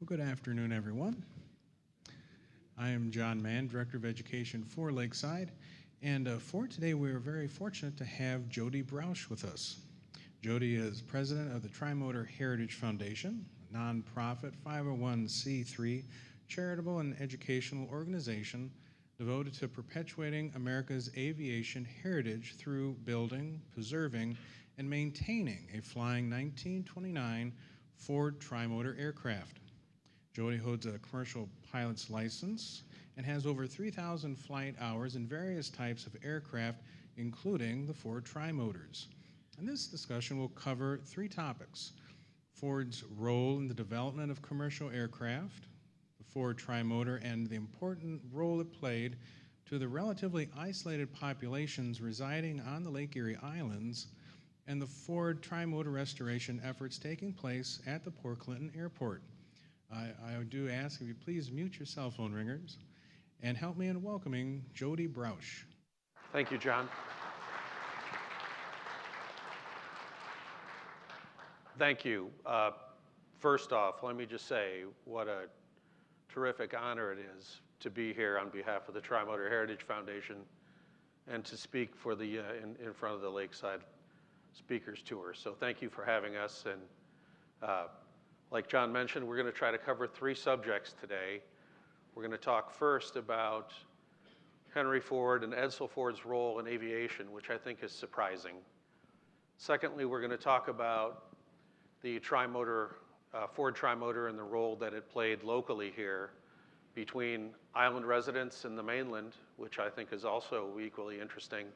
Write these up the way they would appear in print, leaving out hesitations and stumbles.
Good afternoon, everyone. I am John Mann, Director of Education for Lakeside, and for today we are very fortunate to have Jody Broush with us. Jody is president of the Tri-Motor Heritage Foundation, a nonprofit 501c3 charitable and educational organization devoted to perpetuating America's aviation heritage through building, preserving, and maintaining a flying 1929 Ford Tri-Motor aircraft. Jody holds a commercial pilot's license and has over 3,000 flight hours in various types of aircraft, including the Ford Tri-Motors. And this discussion will cover three topics: Ford's role in the development of commercial aircraft, the Ford Tri-Motor and the important role it played to the relatively isolated populations residing on the Lake Erie Islands, and the Ford Tri-Motor restoration efforts taking place at the Port Clinton Airport. I do ask if you please mute your cell phone ringers and help me in welcoming Jody Broush. Thank you, John. Thank you. First off, let me just say what a terrific honor it is to be here on behalf of the Tri-Motor Heritage Foundation and to speak for the in front of the Lakeside Speakers Tour. So thank you for having us. And like John mentioned, we're going to try to cover three subjects today. We're going to talk first about Henry Ford and Edsel Ford's role in aviation, which I think is surprising. Secondly, we're going to talk about the Tri-Motor, Ford Tri-Motor and the role that it played locally here between island residents and the mainland, which I think is also equally interesting.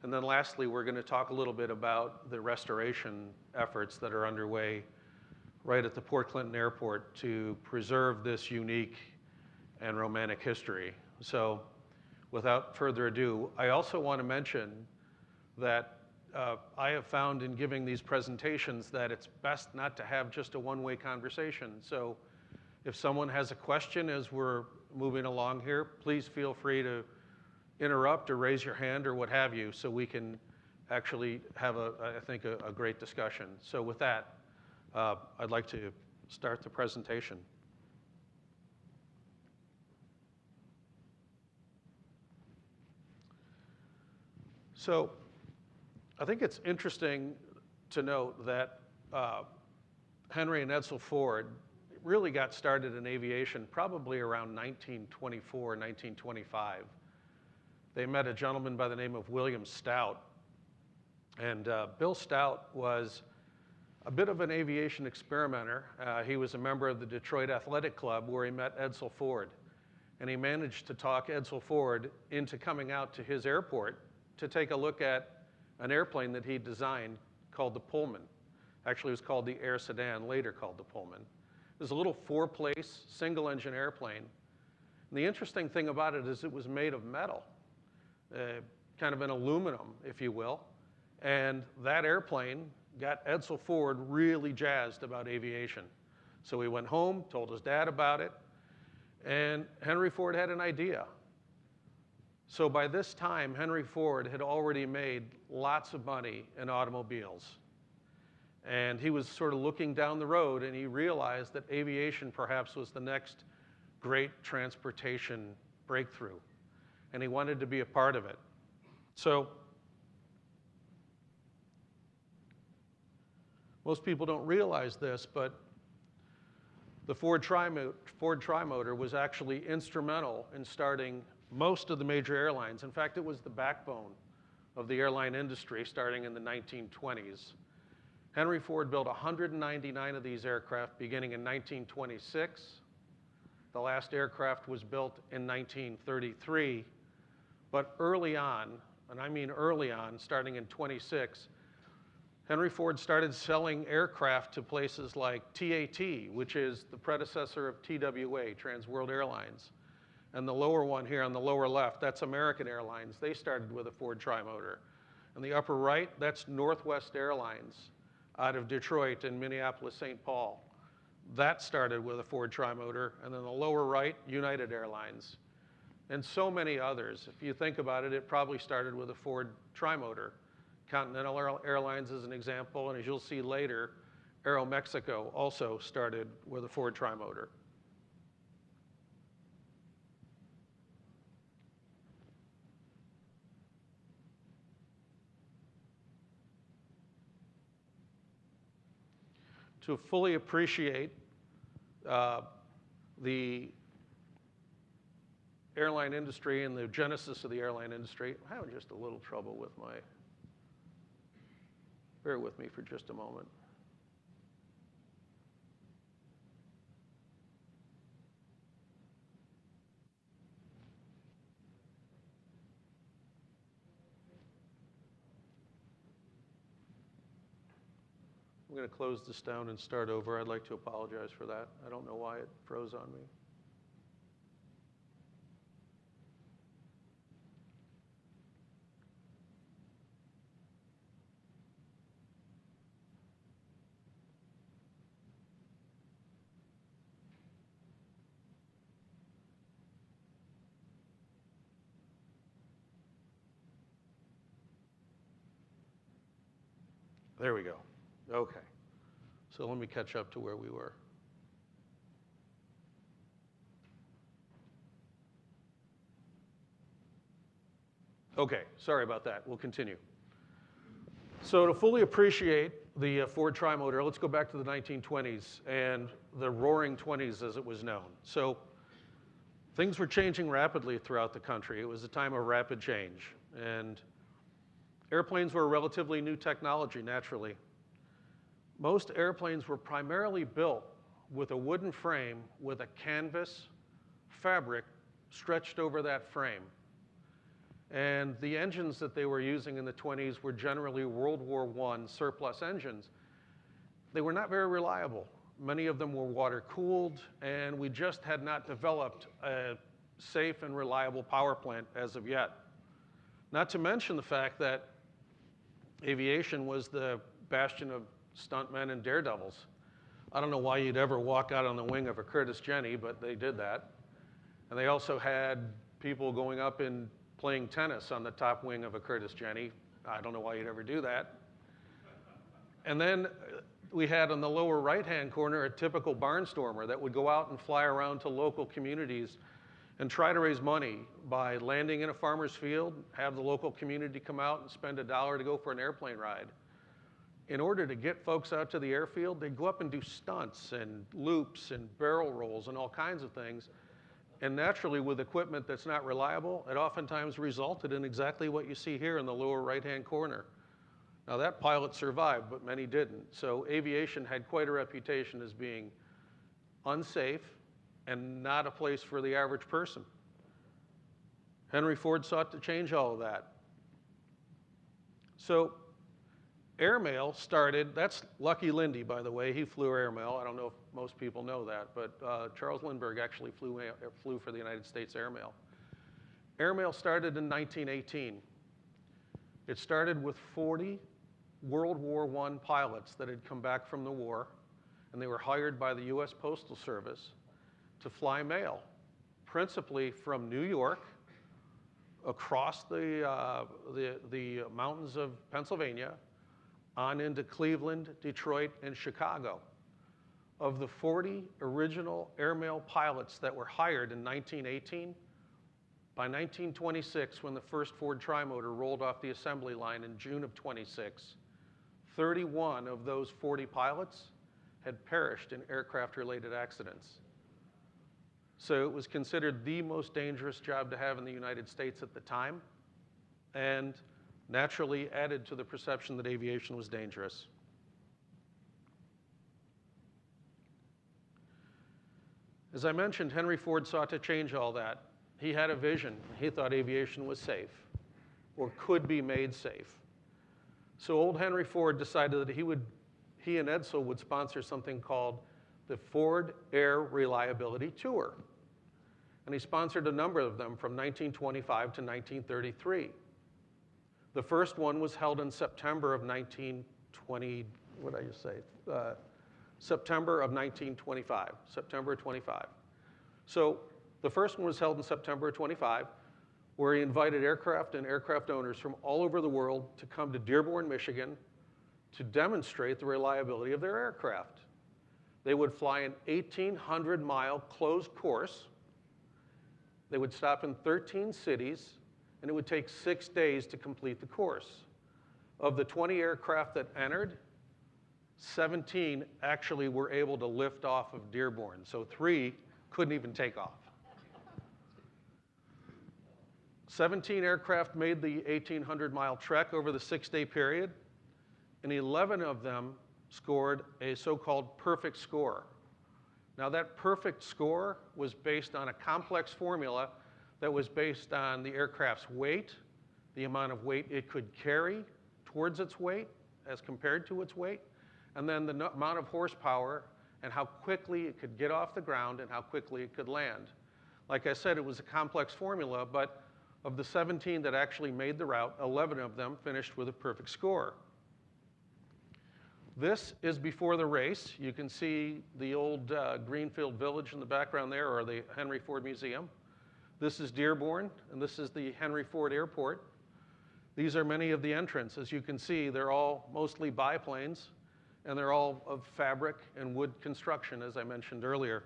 And then lastly, we're going to talk a little bit about the restoration efforts that are underway right at the Port Clinton Airport to preserve this unique and romantic history. So without further ado, I also want to mention that I have found in giving these presentations that it's best not to have just a one-way conversation. So if someone has a question as we're moving along here, please feel free to interrupt or raise your hand or what have you so we can actually have, I think, a great discussion. So with that, I'd like to start the presentation. So I think it's interesting to note that Henry and Edsel Ford really got started in aviation probably around 1924, 1925. They met a gentleman by the name of William Stout. And Bill Stout was a bit of an aviation experimenter. He was a member of the Detroit Athletic Club where he met Edsel Ford. And he managed to talk Edsel Ford into coming out to his airport to take a look at an airplane that he designed called the Pullman. Actually, it was called the Air Sedan, later called the Pullman. It was a little four-place, single-engine airplane. And the interesting thing about it is it was made of metal, kind of an aluminum, if you will. And that airplane got Edsel Ford really jazzed about aviation. So he went home, told his dad about it, and Henry Ford had an idea. So by this time, Henry Ford had already made lots of money in automobiles. And he was sort of looking down the road, and he realized that aviation perhaps was the next great transportation breakthrough. And he wanted to be a part of it. So most people don't realize this, but the Ford Tri-Motor was actually instrumental in starting most of the major airlines. In fact, it was the backbone of the airline industry starting in the 1920s. Henry Ford built 199 of these aircraft beginning in 1926. The last aircraft was built in 1933. But early on, and I mean early on, starting in 26, Henry Ford started selling aircraft to places like TAT, which is the predecessor of TWA, Trans World Airlines. And the lower one here on the lower left, that's American Airlines. They started with a Ford Tri-Motor. And the upper right, that's Northwest Airlines out of Detroit and Minneapolis, St. Paul. That started with a Ford Tri-Motor. And then the lower right, United Airlines. And so many others. If you think about it, it probably started with a Ford Tri-Motor. Continental Airlines is an example, and as you'll see later, Aeromexico also started with a Ford trimotor. To fully appreciate the airline industry and the genesis of the airline industry, I'm having just a little trouble with my, bear with me for just a moment. I'm going to close this down and start over. I'd like to apologize for that. I don't know why it froze on me. There we go. Okay. So let me catch up to where we were. Okay, sorry about that. We'll continue. So to fully appreciate the Ford trimotor, let's go back to the 1920s and the roaring 20s as it was known. So things were changing rapidly throughout the country. It was a time of rapid change. And airplanes were a relatively new technology, naturally. Most airplanes were primarily built with a wooden frame with a canvas fabric stretched over that frame. And the engines that they were using in the 20s were generally World War I surplus engines. They were not very reliable. Many of them were water-cooled, and we just had not developed a safe and reliable power plant as of yet. Not to mention the fact that aviation was the bastion of stuntmen and daredevils. I don't know why you'd ever walk out on the wing of a Curtiss Jenny, but they did that. And they also had people going up and playing tennis on the top wing of a Curtiss Jenny. I don't know why you'd ever do that. And then we had on the lower right-hand corner a typical barnstormer that would go out and fly around to local communities and try to raise money by landing in a farmer's field, have the local community come out and spend $1 to go for an airplane ride. In order to get folks out to the airfield, they'd go up and do stunts and loops and barrel rolls and all kinds of things. And naturally, with equipment that's not reliable, it oftentimes resulted in exactly what you see here in the lower right-hand corner. Now, that pilot survived, but many didn't. So aviation had quite a reputation as being unsafe and not a place for the average person. Henry Ford sought to change all of that. So airmail started, that's Lucky Lindy, by the way. He flew airmail. I don't know if most people know that, but Charles Lindbergh actually flew for the United States Airmail. Airmail started in 1918. It started with 40 World War I pilots that had come back from the war, and they were hired by the US Postal Service to fly mail, principally from New York, across the mountains of Pennsylvania, on into Cleveland, Detroit, and Chicago. Of the 40 original airmail pilots that were hired in 1918, by 1926, when the first Ford trimotor rolled off the assembly line in June of 26, 31 of those 40 pilots had perished in aircraft-related accidents. So it was considered the most dangerous job to have in the United States at the time, and naturally added to the perception that aviation was dangerous. As I mentioned, Henry Ford sought to change all that. He had a vision. He thought aviation was safe, or could be made safe. So old Henry Ford decided that he and Edsel would sponsor something called the Ford Air Reliability Tour. And he sponsored a number of them from 1925 to 1933. The first one was held in September of 1920, what did I just say? September of 1925, September 25. So the first one was held in September of 25, where he invited aircraft and aircraft owners from all over the world to come to Dearborn, Michigan, to demonstrate the reliability of their aircraft. They would fly an 1,800-mile closed course. They would stop in 13 cities, and it would take 6 days to complete the course. Of the 20 aircraft that entered, 17 actually were able to lift off of Dearborn, so 3 couldn't even take off. 17 aircraft made the 1,800-mile trek over the 6-day period, and 11 of them scored a so-called perfect score. Now, that perfect score was based on a complex formula that was based on the aircraft's weight, the amount of weight it could carry towards its weight as compared to its weight, and then the amount of horsepower and how quickly it could get off the ground and how quickly it could land. Like I said, it was a complex formula, but of the 17 that actually made the route, 11 of them finished with a perfect score. This is before the race. You can see the old Greenfield Village in the background there, or the Henry Ford Museum. This is Dearborn, and this is the Henry Ford Airport. These are many of the entrants. As you can see, they're all mostly biplanes, and they're all of fabric and wood construction, as I mentioned earlier.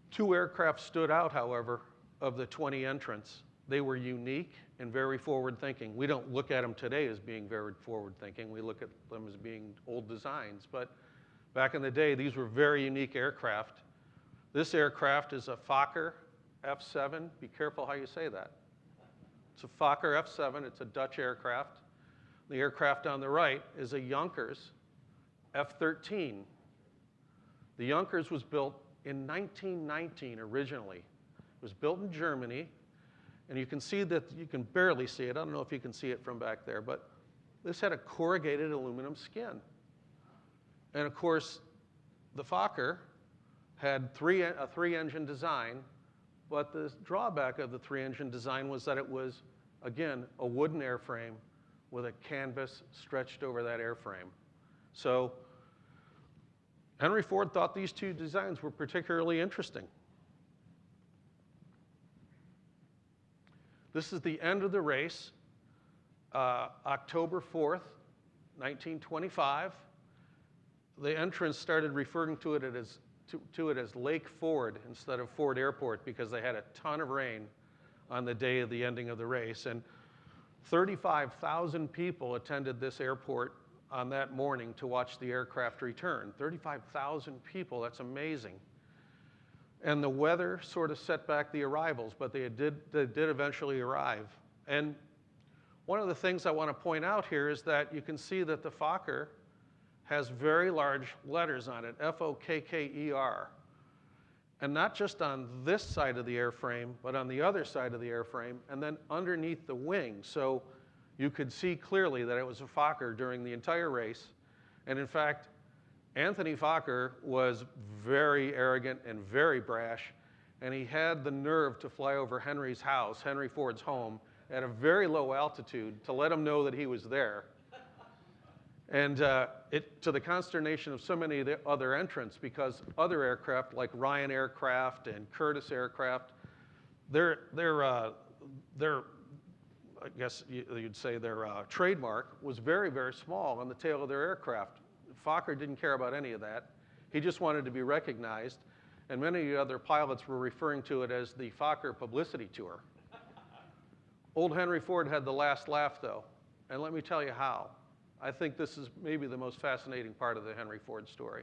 Two aircraft stood out, however, of the 20 entrants. They were unique and very forward-thinking. We don't look at them today as being very forward-thinking. We look at them as being old designs. But back in the day, these were very unique aircraft. This aircraft is a Fokker F7. Be careful how you say that. It's a Fokker F7. It's a Dutch aircraft. The aircraft on the right is a Junkers F-13. The Junkers was built in 1919 originally. It was built in Germany. And you can see that, you can barely see it. I don't know if you can see it from back there, but this had a corrugated aluminum skin. And of course, the Fokker had a three-engine design, but the drawback of the three-engine design was that it was, again, a wooden airframe with a canvas stretched over that airframe. So Henry Ford thought these two designs were particularly interesting. This is the end of the race, October 4th, 1925. The entrants started referring to it as Lake Ford instead of Ford Airport because they had a ton of rain on the day of the ending of the race. And 35,000 people attended this airport on that morning to watch the aircraft return. 35,000 people, that's amazing. And the weather sort of set back the arrivals, but they did eventually arrive. And one of the things I want to point out here is that you can see that the Fokker has very large letters on it, F-O-K-K-E-R. And not just on this side of the airframe, but on the other side of the airframe, and then underneath the wing. So you could see clearly that it was a Fokker during the entire race. And in fact, Anthony Fokker was very arrogant and very brash, and he had the nerve to fly over Henry's house, Henry Ford's home, at a very low altitude to let him know that he was there. And to the consternation of so many of the other entrants, because other aircraft like Ryan Aircraft and Curtiss Aircraft, their I guess you'd say their trademark was very, very small on the tail of their aircraft. Fokker didn't care about any of that. He just wanted to be recognized, and many of the other pilots were referring to it as the Fokker publicity tour. Old Henry Ford had the last laugh, though, and let me tell you how. I think this is maybe the most fascinating part of the Henry Ford story.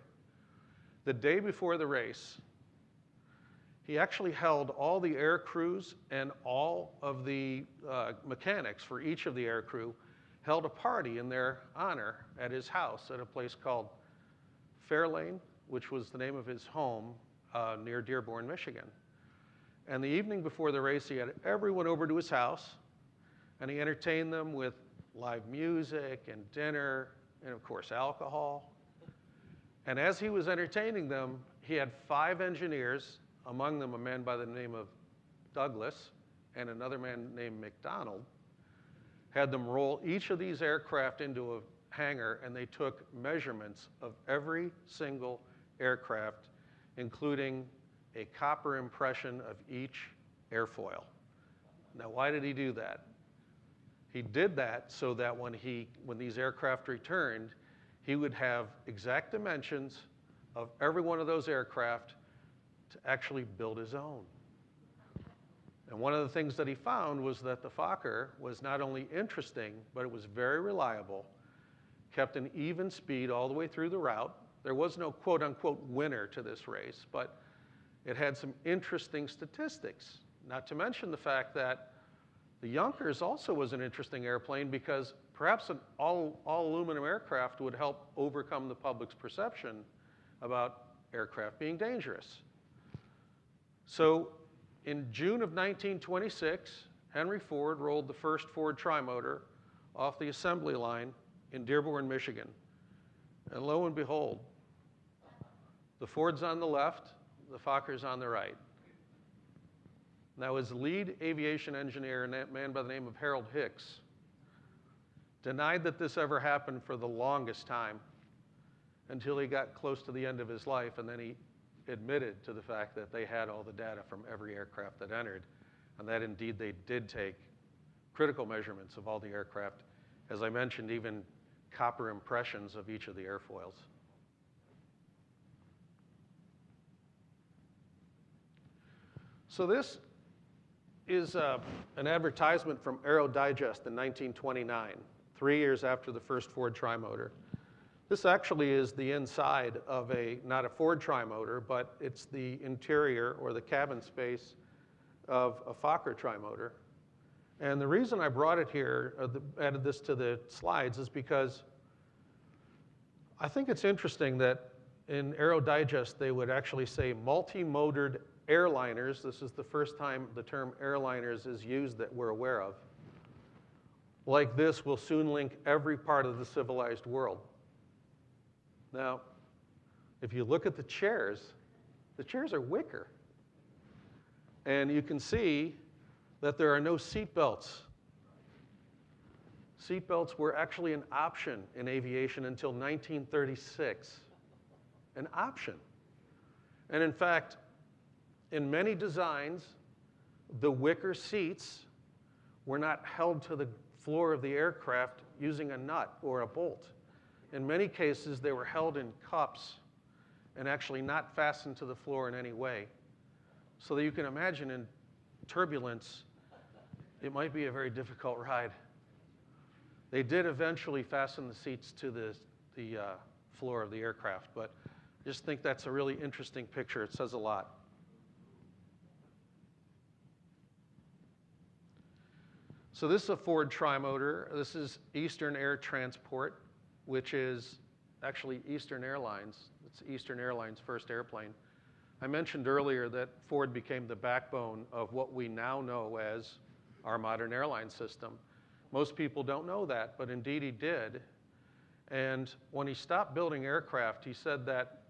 The day before the race, he actually held all the air crews and all of the mechanics for each of the air crew held a party in their honor at his house at a place called Fairlane, which was the name of his home near Dearborn, Michigan. And the evening before the race, he had everyone over to his house, and he entertained them with live music and dinner and, of course, alcohol. And as he was entertaining them, he had 5 engineers, among them a man by the name of Douglas and another man named McDonald, had them roll each of these aircraft into a hangar, and they took measurements of every single aircraft, including a copper impression of each airfoil. Now, why did he do that? He did that so that when these aircraft returned, he would have exact dimensions of every one of those aircraft to actually build his own. And one of the things that he found was that the Fokker was not only interesting, but it was very reliable, kept an even speed all the way through the route. There was no quote-unquote winner to this race, but it had some interesting statistics, not to mention the fact that the Junkers also was an interesting airplane because perhaps an all-aluminum aircraft would help overcome the public's perception about aircraft being dangerous. So in June of 1926, Henry Ford rolled the first Ford Trimotor off the assembly line in Dearborn, Michigan. And lo and behold, the Ford's on the left, the Fokker's on the right. Now, his lead aviation engineer, a man by the name of Harold Hicks, denied that this ever happened for the longest time until he got close to the end of his life, and then he admitted to the fact that they had all the data from every aircraft that entered, and that indeed they did take critical measurements of all the aircraft. As I mentioned, even copper impressions of each of the airfoils. So this is an advertisement from Aero Digest in 1929, 3 years after the first Ford Trimotor. This actually is the inside of not a Ford Trimotor, but it's the interior or the cabin space of a Fokker Trimotor. And the reason I brought it here, added this to the slides, is because I think it's interesting that in Aero Digest they would actually say multi-motored airliners. This is the first time the term airliners is used that we're aware of. Like this will soon link every part of the civilized world. Now, if you look at the chairs are wicker. And you can see that there are no seat belts. Seat belts were actually an option in aviation until 1936. An option. And in fact, in many designs, the wicker seats were not held to the floor of the aircraft using a nut or a bolt. In many cases, they were held in cups and actually not fastened to the floor in any way. So that you can imagine in turbulence, it might be a very difficult ride. They did eventually fasten the seats to the floor of the aircraft, but I just think that's a really interesting picture. It says a lot. So this is a Ford Trimotor. This is Eastern Air Transport, which is actually Eastern Airlines. It's Eastern Airlines' first airplane. I mentioned earlier that Ford became the backbone of what we now know as our modern airline system. Most people don't know that, but indeed he did. And when he stopped building aircraft, he said that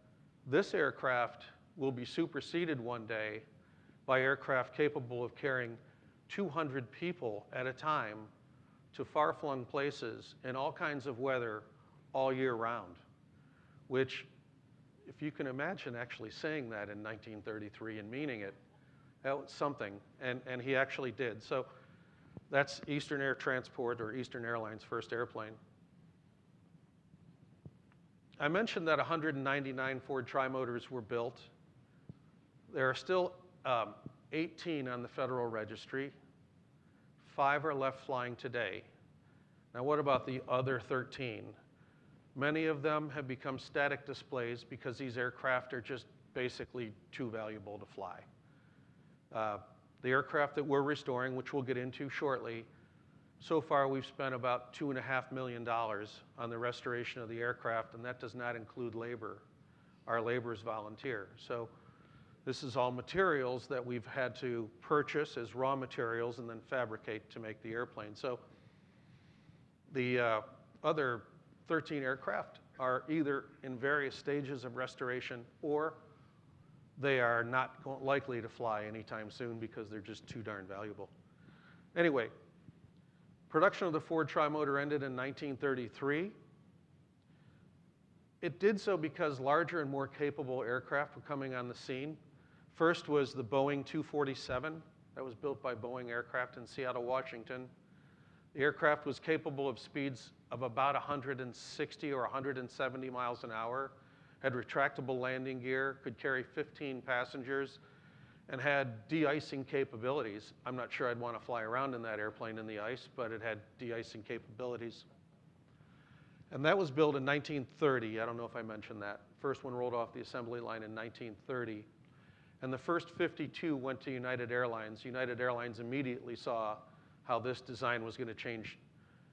this aircraft will be superseded one day by aircraft capable of carrying 200 people at a time to far-flung places in all kinds of weather all year round, which, if you can imagine actually saying that in 1933 and meaning it, that was something, and he actually did. So that's Eastern Air Transport, or Eastern Airlines' first airplane. I mentioned that 199 Ford Trimotors were built. There are still 18 on the Federal Registry. 5 are left flying today. Now, what about the other 13? Many of them have become static displays because these aircraft are just basically too valuable to fly. The aircraft that we're restoring, which we'll get into shortly, so far we've spent about $2.5 million on the restoration of the aircraft, and that does not include labor. Our labor is volunteer. So this is all materials that we've had to purchase as raw materials and then fabricate to make the airplane. So the other 13 aircraft are either in various stages of restoration or they are not likely to fly anytime soon because they're just too darn valuable. Anyway, production of the Ford Trimotor ended in 1933. It did so because larger and more capable aircraft were coming on the scene. First was the Boeing 247. that was built by Boeing Aircraft in Seattle, Washington. The aircraft was capable of speeds of about 160 or 170 miles an hour, had retractable landing gear, could carry 15 passengers, and had de-icing capabilities. I'm not sure I'd want to fly around in that airplane in the ice, but it had de-icing capabilities. And that was built in 1930. I don't know if I mentioned that. First one rolled off the assembly line in 1930. And the first 52 went to United Airlines. United Airlines immediately saw how this design was going to change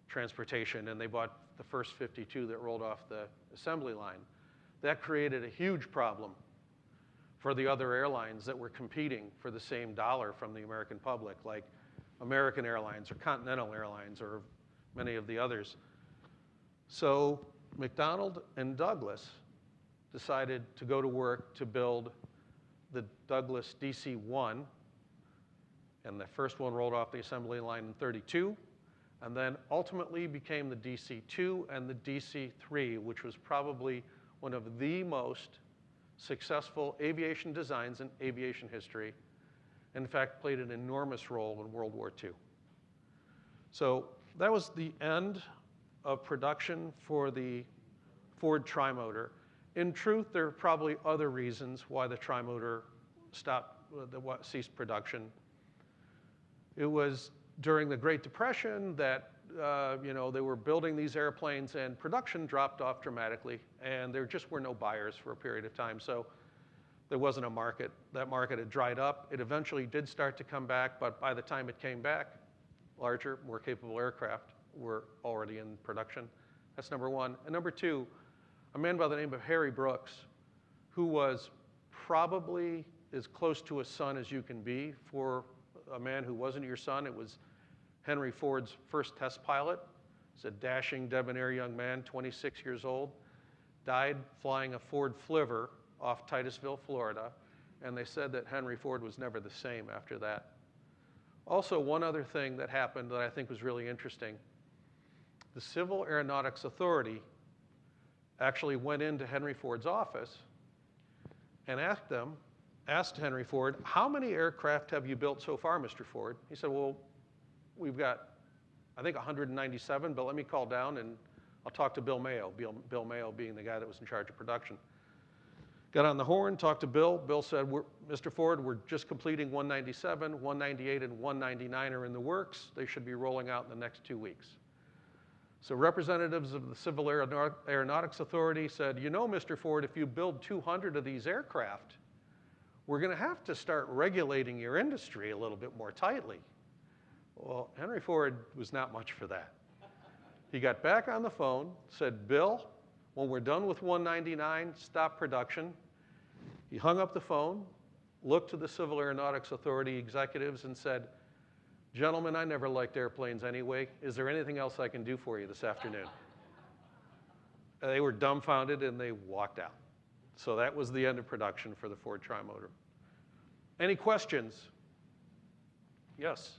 transportation, and they bought the first 52 that rolled off the assembly line. That created a huge problem for the other airlines that were competing for the same dollar from the American public, like American Airlines or Continental Airlines or many of the others. So McDonnell and Douglas decided to go to work to build the Douglas DC-1, and the first one rolled off the assembly line in 32, and then ultimately became the DC-2 and the DC-3, which was probably one of the most successful aviation designs in aviation history. In fact, played an enormous role in World War II. So that was the end of production for the Ford Trimotor. In truth, there are probably other reasons why the Trimotor ceased production. It was during the Great Depression that they were building these airplanes, and production dropped off dramatically, and there just were no buyers for a period of time. So there wasn't a market. That market had dried up. It eventually did start to come back, but by the time it came back, larger, more capable aircraft were already in production. That's number one. And number two, a man by the name of Harry Brooks, who was probably as close to a son as you can be for a man who wasn't your son. It was Henry Ford's first test pilot. He's a dashing, debonair young man, 26 years old, died flying a Ford Flivver off Titusville, Florida, and they said that Henry Ford was never the same after that. Also, one other thing that happened that I think was really interesting, the Civil Aeronautics Authority actually went into Henry Ford's office and asked Henry Ford, how many aircraft have you built so far, Mr. Ford? He said, well, we've got, I think, 197, but let me call down and I'll talk to Bill Mayo, Bill Mayo being the guy that was in charge of production. Got on the horn, talked to Bill. Bill said, Mr. Ford, we're just completing 197, 198, and 199 are in the works. They should be rolling out in the next 2 weeks. So representatives of the Civil Aeronautics Authority said, you know, Mr. Ford, if you build 200 of these aircraft, we're going to have to start regulating your industry a little bit more tightly. Well, Henry Ford was not much for that. He got back on the phone, said, Bill, when we're done with 199, stop production. He hung up the phone, looked to the Civil Aeronautics Authority executives and said, gentlemen, I never liked airplanes anyway. Is there anything else I can do for you this afternoon? They were dumbfounded and they walked out. So that was the end of production for the Ford Trimotor. Any questions? Yes?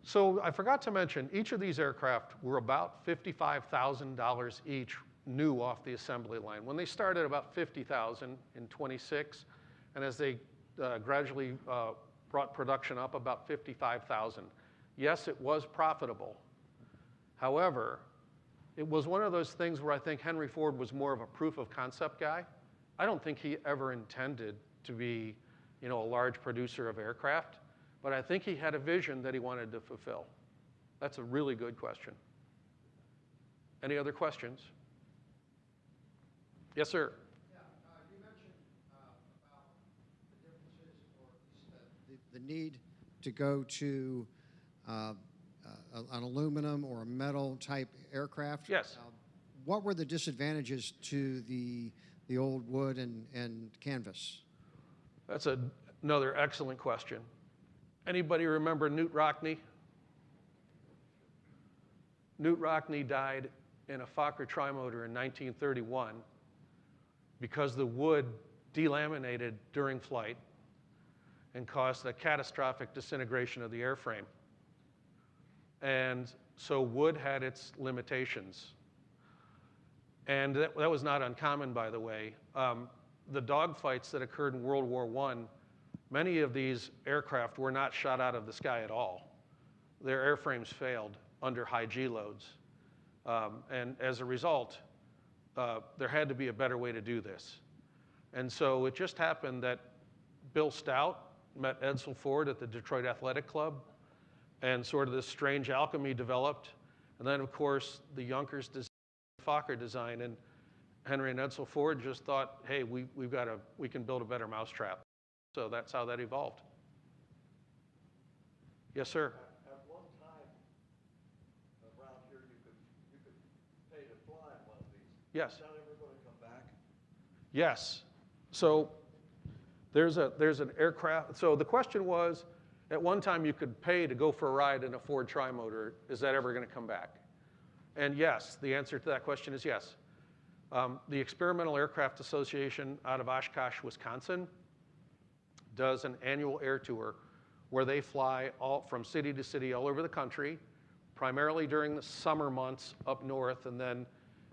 So I forgot to mention, each of these aircraft were about $55,000 each new off the assembly line. When they started, about $50,000 in 26, and as they gradually brought production up, about $55,000. Yes, it was profitable. However, it was one of those things where I think Henry Ford was more of a proof of concept guy. I don't think he ever intended to be, a large producer of aircraft. But I think he had a vision that he wanted to fulfill. That's a really good question. Any other questions? Yes, sir. Yeah, you mentioned about the differences, or at least the need to go to an aluminum or a metal type aircraft. Yes. What were the disadvantages to the old wood and canvas? That's another excellent question. Anybody remember Newt Rockne? Newt Rockne died in a Fokker Trimotor in 1931 because the wood delaminated during flight and caused a catastrophic disintegration of the airframe. And so wood had its limitations. And that was not uncommon, by the way. the dogfights that occurred in World War I, many of these aircraft were not shot out of the sky at all. Their airframes failed under high G loads. And as a result, there had to be a better way to do this. And so it just happened that Bill Stout met Edsel Ford at the Detroit Athletic Club, and sort of this strange alchemy developed. And then, of course, the Junkers design, Fokker design, and Henry and Edsel Ford just thought, hey, we can build a better mousetrap. So that's how that evolved. Yes, sir. At one time, around here, you could pay to fly in one of these. Yes. Is that ever going to come back? Yes. So there's an aircraft. So the question was, at one time you could pay to go for a ride in a Ford Trimotor. Is that ever going to come back? And yes, the answer to that question is yes. The Experimental Aircraft Association out of Oshkosh, Wisconsin, does an annual air tour where they fly from city to city all over the country, primarily during the summer months up north, and then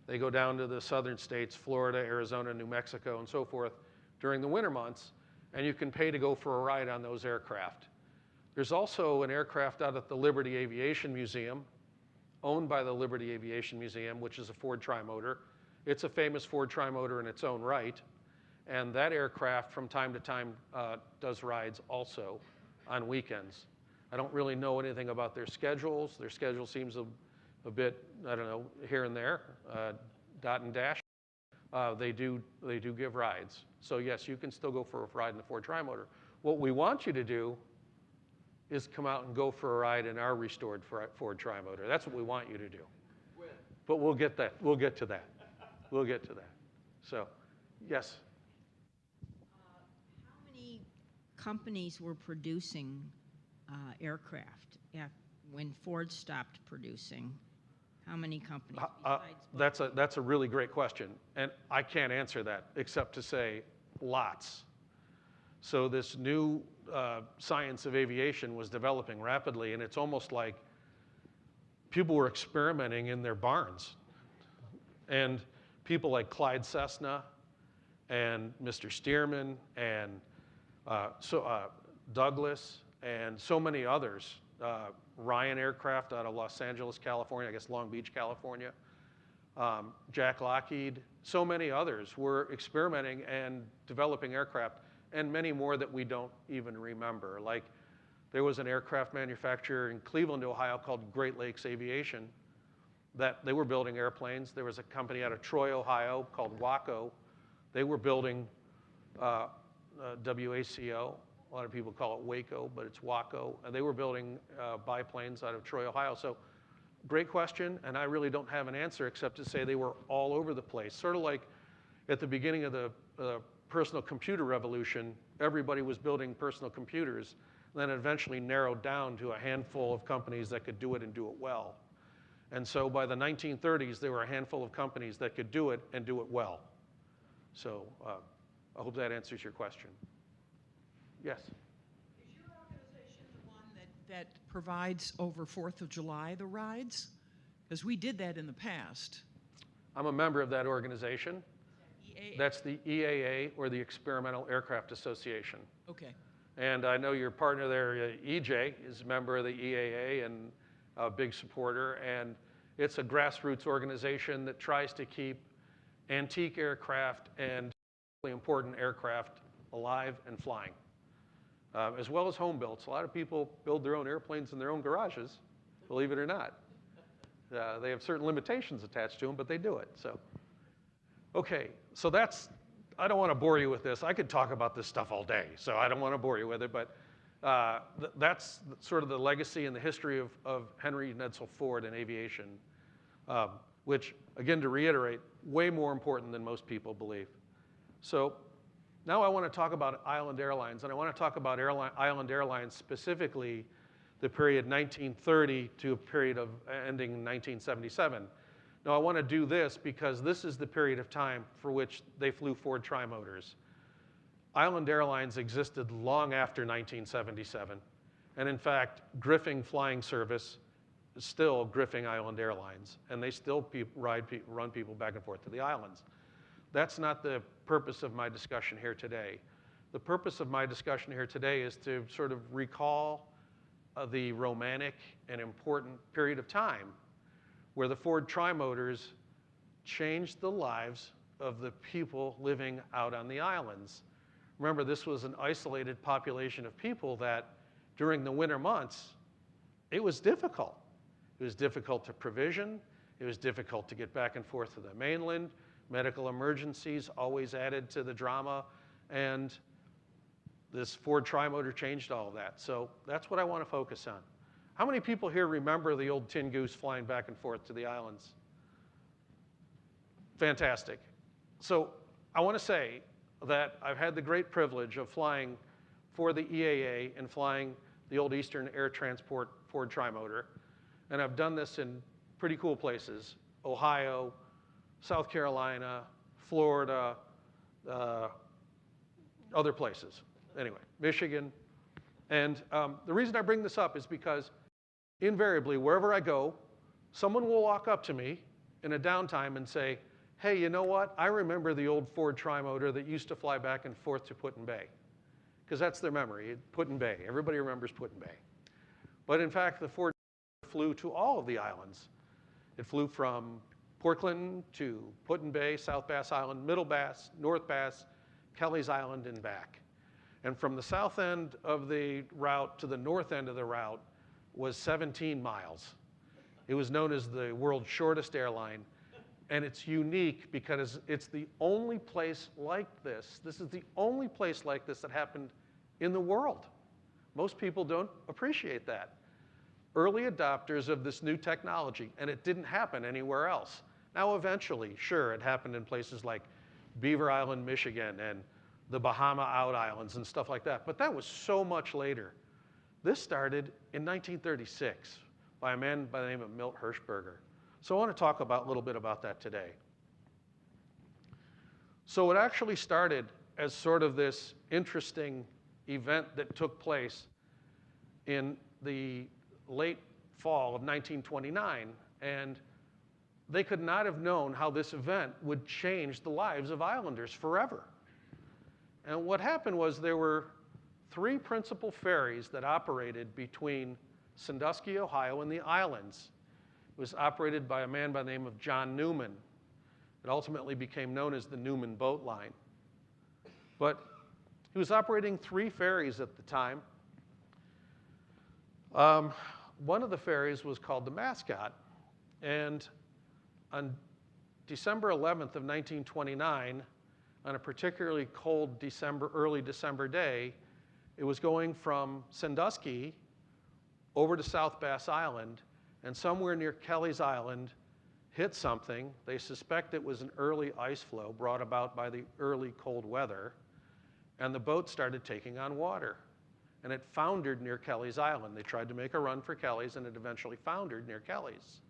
they go down to the southern states, Florida, Arizona, New Mexico, and so forth, during the winter months, and you can pay to go for a ride on those aircraft. There's also an aircraft out at the Liberty Aviation Museum, owned by the Liberty Aviation Museum, which is a Ford Trimotor. It's a famous Ford Trimotor in its own right, and that aircraft from time to time does rides also on weekends. I don't really know anything about their schedules. Their schedule seems a bit, I don't know, here and there, dot and dash. They do give rides. So yes, you can still go for a ride in the Ford Trimotor. What we want you to do is come out and go for a ride in our restored Ford Trimotor. That's what we want you to do. When? But we'll get that. We'll get to that. We'll get to that. So, yes. How many companies were producing aircraft when Ford stopped producing? How many companies besides Boeing? That's a really great question, and I can't answer that except to say lots. So this new science of aviation was developing rapidly, and it's almost like people were experimenting in their barns. And people like Clyde Cessna and Mr. Stearman and Douglas and so many others, Ryan Aircraft out of Los Angeles, California, I guess Long Beach, California, Jack Lockheed, so many others were experimenting and developing aircraft, and many more that we don't even remember. Like there was an aircraft manufacturer in Cleveland, Ohio called Great Lakes Aviation that they were building airplanes. There was a company out of Troy, Ohio called Waco. They were building WACO. A lot of people call it Waco, but it's Waco. And they were building biplanes out of Troy, Ohio. So great question, and I really don't have an answer except to say they were all over the place. Sort of like at the beginning of the personal computer revolution, everybody was building personal computers, then it eventually narrowed down to a handful of companies that could do it and do it well. And so by the 1930s, there were a handful of companies that could do it and do it well. So I hope that answers your question. Yes? Is your organization the one that provides over 4th of July the rides? Because we did that in the past. I'm a member of that organization. EAA? That's the EAA, or the Experimental Aircraft Association. Okay. And I know your partner there, EJ, is a member of the EAA and a big supporter. And it's a grassroots organization that tries to keep antique aircraft and really important aircraft alive and flying, as well as home builds. A lot of people build their own airplanes in their own garages, believe it or not. They have certain limitations attached to them, but they do it. So, okay, so that's, I don't want to bore you with this. I could talk about this stuff all day, so I don't want to bore you with it, but that's sort of the legacy and the history of Henry and Edsel Ford in aviation, which, again, to reiterate, way more important than most people believe. So now I want to talk about Island Airlines, and I want to talk about Island Airlines specifically the period 1930 to a period of ending in 1977. Now I want to do this because this is the period of time for which they flew Ford Trimotors. Island Airlines existed long after 1977, and in fact, Griffing Flying Service is still Griffing Island Airlines, and they still run people back and forth to the islands. that's not the purpose of my discussion here today. The purpose of my discussion here today is to sort of recall the romantic and important period of time where the Ford Trimotors changed the lives of the people living out on the islands. Remember, this was an isolated population of people that during the winter months, it was difficult. It was difficult to provision. It was difficult to get back and forth to the mainland. Medical emergencies always added to the drama. And this Ford Trimotor changed all of that. So that's what I want to focus on. How many people here remember the old Tin Goose flying back and forth to the islands? Fantastic. So I want to say that I've had the great privilege of flying for the EAA and flying the old Eastern Air Transport Ford Trimotor. And I've done this in pretty cool places: Ohio, South Carolina, Florida, other places. Anyway, Michigan. And the reason I bring this up is because invariably, wherever I go, someone will walk up to me in a downtime and say, hey, you know what? I remember the old Ford Trimotor that used to fly back and forth to Put-in-Bay. Because that's their memory, Put-in-Bay. Everybody remembers Put-in-Bay. But in fact, the Ford flew to all of the islands. It flew from Port Clinton to Put-in-Bay, South Bass Island, Middle Bass, North Bass, Kelly's Island, and back. And from the south end of the route to the north end of the route was 17 miles. It was known as the world's shortest airline. And it's unique because it's the only place like this. This is the only place like this that happened in the world. Most people don't appreciate that. Early adopters of this new technology, and it didn't happen anywhere else. Now, eventually, sure, it happened in places like Beaver Island, Michigan, and the Bahama Out Islands and stuff like that. But that was so much later. This started in 1936 by a man by the name of Milt Hirschberger. So I want to talk a little bit about that today. So it actually started as sort of this interesting event that took place in the late fall of 1929, and they could not have known how this event would change the lives of islanders forever. And what happened was there were 3 principal ferries that operated between Sandusky, Ohio, and the islands. It was operated by a man by the name of John Newman. It ultimately became known as the Newman Boat Line. But he was operating 3 ferries at the time. One of the ferries was called the Mascot. And on December 11th of 1929, on a particularly cold early December day, it was going from Sandusky over to South Bass Island, and somewhere near Kelly's Island hit something. They suspect it was an early ice flow brought about by the early cold weather, and the boat started taking on water. And it foundered near Kelly's Island. They tried to make a run for Kelly's, and it eventually foundered near Kelly's.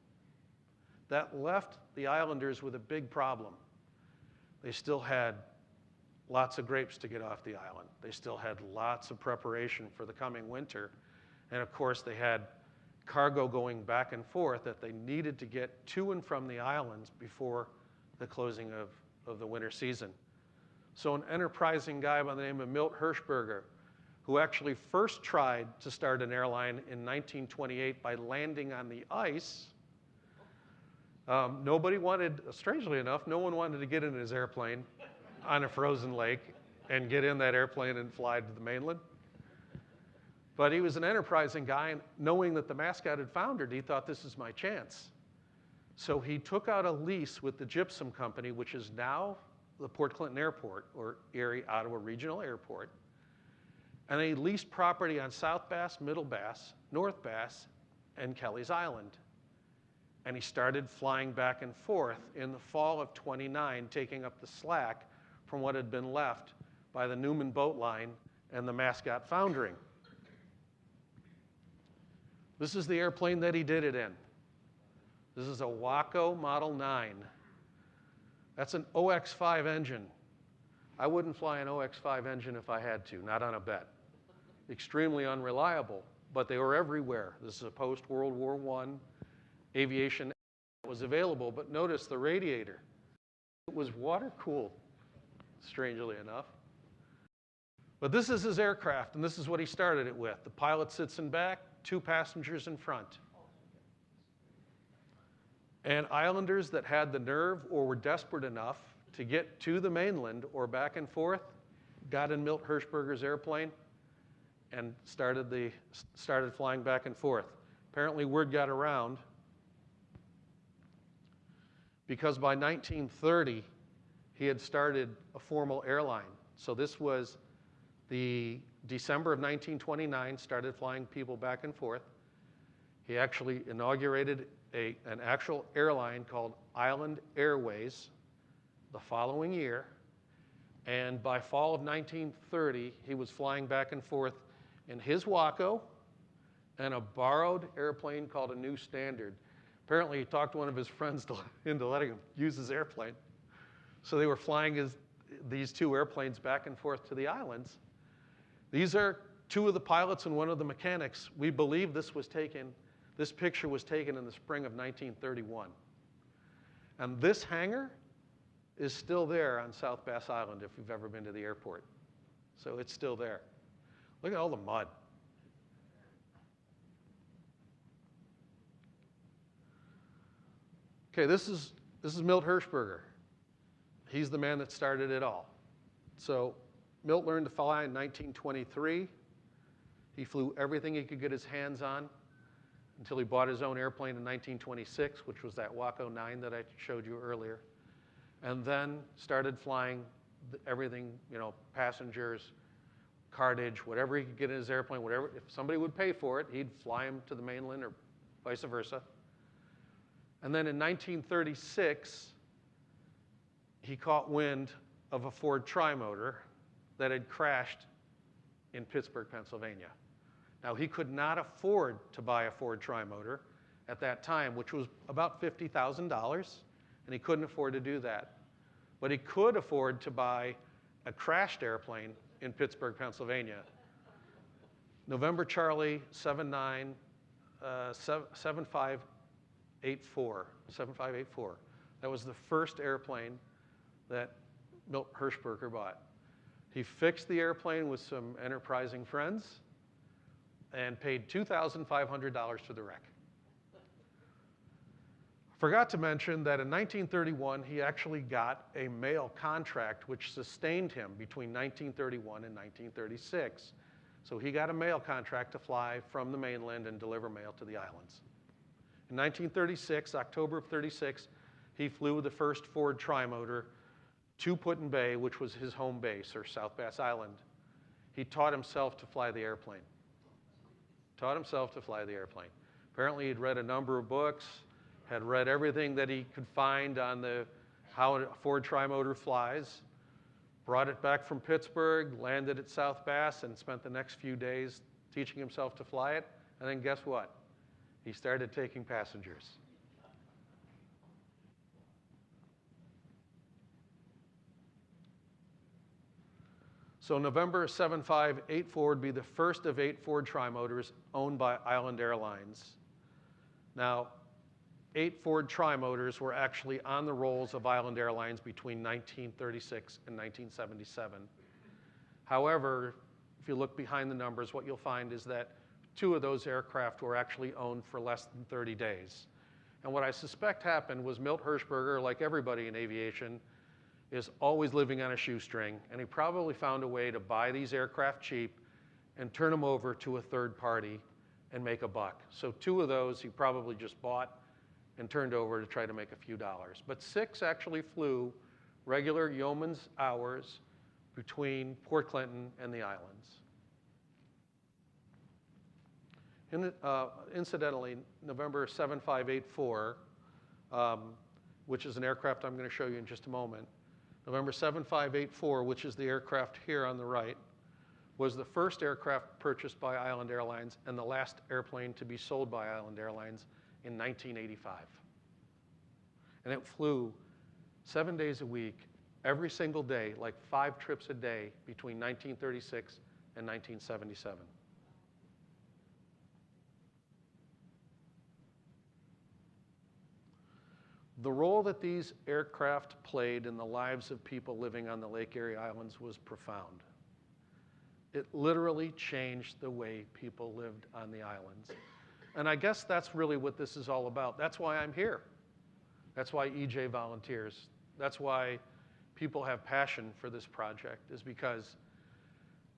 That left the islanders with a big problem. They still had lots of grapes to get off the island. They still had lots of preparation for the coming winter. And of course, they had cargo going back and forth that they needed to get to and from the islands before the closing of the winter season. So an enterprising guy by the name of Milt Hirschberger, who actually first tried to start an airline in 1928 by landing on the ice. Nobody wanted, strangely enough, no one wanted to get in his airplane on a frozen lake and get in that airplane and fly to the mainland. But he was an enterprising guy, and knowing that the Mascot had foundered, he thought, this is my chance. So he took out a lease with the Gypsum Company, which is now the Port Clinton Airport, or Erie, Ottawa Regional Airport. And they leased property on South Bass, Middle Bass, North Bass, and Kelly's Island. And he started flying back and forth in the fall of '29, taking up the slack from what had been left by the Newman Boat Line and the Mascot foundering. This is the airplane that he did it in. This is a Waco Model 9. That's an OX-5 engine. I wouldn't fly an OX-5 engine if I had to, not on a bet. Extremely unreliable, but they were everywhere. This is a post-World War I aviation that was available, but notice the radiator. It was water cooled, strangely enough. But this is his aircraft, and this is what he started it with. The pilot sits in back, 2 passengers in front. And islanders that had the nerve or were desperate enough to get to the mainland or back and forth got in Milt Hirschberger's airplane and started flying back and forth. Apparently word got around because by 1930 he had started a formal airline. So this was the December of 1929, started flying people back and forth. He actually inaugurated an actual airline called Island Airways the following year. And by fall of 1930, he was flying back and forth in his Waco and a borrowed airplane called a New Standard. Apparently, he talked one of his friends into letting him use his airplane. So they were flying these 2 airplanes back and forth to the islands. These are 2 of the pilots and 1 of the mechanics. We believe this picture was taken in the spring of 1931. And this hangar is still there on South Bass Island if you've ever been to the airport. So it's still there. Look at all the mud. Okay, this is Milt Hirschberger. He's the man that started it all. So Milt learned to fly in 1923. He flew everything he could get his hands on until he bought his own airplane in 1926, which was that Waco 9 that I showed you earlier. And then started flying everything, passengers, cartage, whatever he could get in his airplane, whatever. If somebody would pay for it, he'd fly him to the mainland or vice versa. And then in 1936, he caught wind of a Ford trimotor that had crashed in Pittsburgh, Pennsylvania. Now, he could not afford to buy a Ford trimotor at that time, which was about $50,000, and he couldn't afford to do that. But he could afford to buy a crashed airplane in Pittsburgh, Pennsylvania. November Charlie 7584. That was the first airplane that Milt Hirschberger bought. He fixed the airplane with some enterprising friends and paid $2,500 for the wreck. Forgot to mention that in 1931, he actually got a mail contract which sustained him between 1931 and 1936. So he got a mail contract to fly from the mainland and deliver mail to the islands. In 1936, October of 36, he flew the first Ford trimotor to Put-in-Bay, which was his home base, or South Bass Island. He taught himself to fly the airplane. Apparently, he'd read a number of books, had read everything that he could find on how a Ford trimotor flies, brought it back from Pittsburgh, landed at South Bass, and spent the next few days teaching himself to fly it. And then guess what? He started taking passengers. So November 7584 would be the first of 8 Ford trimotors owned by Island Airlines. Now, 8 Ford trimotors were actually on the rolls of Island Airlines between 1936 and 1977. However, if you look behind the numbers, what you'll find is that 2 of those aircraft were actually owned for less than 30 days. And what I suspect happened was Milt Hirschberger, like everybody in aviation, is always living on a shoestring, and he probably found a way to buy these aircraft cheap and turn them over to a third party and make a buck. So 2 of those he probably just bought and turned over to try to make a few dollars. But 6 actually flew regular yeoman's hours between Port Clinton and the islands. Incidentally, November 7584, which is an aircraft I'm going to show you in just a moment, November 7584, which is the aircraft here on the right, was the first aircraft purchased by Island Airlines and the last airplane to be sold by Island Airlines in 1985. And it flew 7 days a week, every single day, like 5 trips a day between 1936 and 1977. The role that these aircraft played in the lives of people living on the Lake Erie Islands was profound. It literally changed the way people lived on the islands. And I guess that's really what this is all about. That's why I'm here. That's why EJ volunteers. That's why people have passion for this project, is because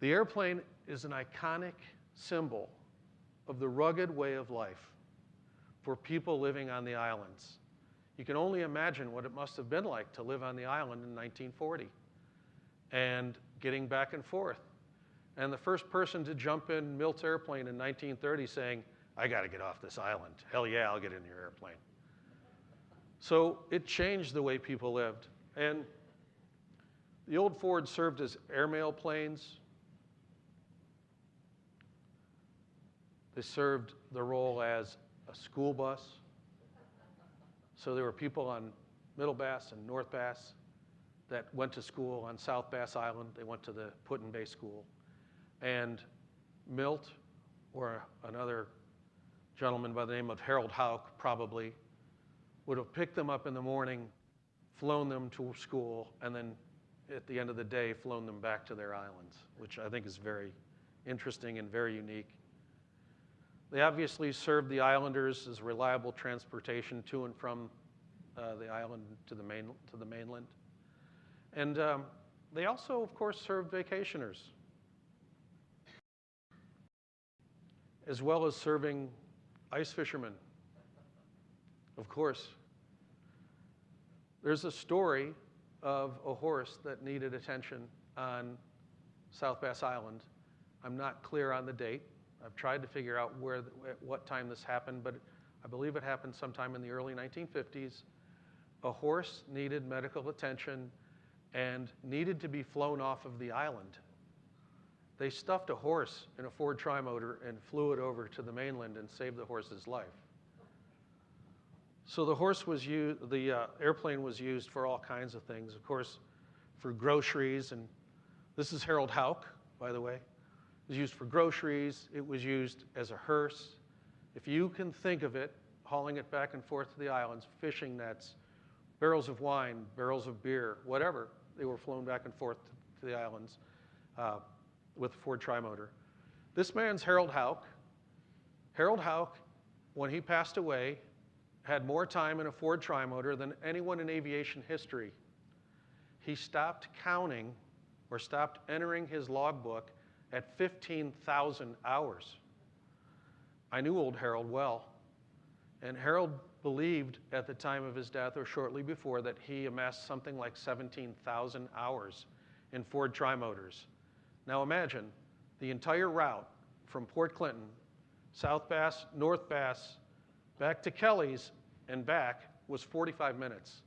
the airplane is an iconic symbol of the rugged way of life for people living on the islands. You can only imagine what it must have been like to live on the island in 1940 and getting back and forth. And the first person to jump in Milt's airplane in 1930 saying, I got to get off this island. Hell yeah, I'll get in your airplane. So it changed the way people lived. And the old Ford served as airmail planes. They served the role as a school bus. So there were people on Middle Bass and North Bass that went to school on South Bass Island. They went to the Put-in-Bay School. And Milt, or another gentleman by the name of Harold Houck, probably, would have picked them up in the morning, flown them to school, and then at the end of the day, flown them back to their islands, which I think is very interesting and very unique. They obviously served the islanders as reliable transportation to and from the island to the mainland. And they also, of course, served vacationers, as well as serving ice fishermen. Of course, there's a story of a horse that needed attention on South Bass Island. I'm not clear on the date. I've tried to figure out at what time this happened, but I believe it happened sometime in the early 1950s. A horse needed medical attention and needed to be flown off of the island. They stuffed a horse in a Ford Trimotor and flew it over to the mainland and saved the horse's life. So the airplane was used for all kinds of things, of course, for groceries. And this is Harold Houck, by the way. It was used for groceries. It was used as a hearse. If you can think of it, hauling it back and forth to the islands, fishing nets, barrels of wine, barrels of beer, whatever, they were flown back and forth to the islands with a Ford Trimotor. This man's Harold Houck. Harold Houck, when he passed away, had more time in a Ford Trimotor than anyone in aviation history. He stopped counting or stopped entering his logbook at 15,000 hours. I knew old Harold well, and Harold believed at the time of his death or shortly before that he amassed something like 17,000 hours in Ford Trimotors. Now imagine the entire route from Port Clinton, South Bass, North Bass, back to Kelly's and back was 45 minutes.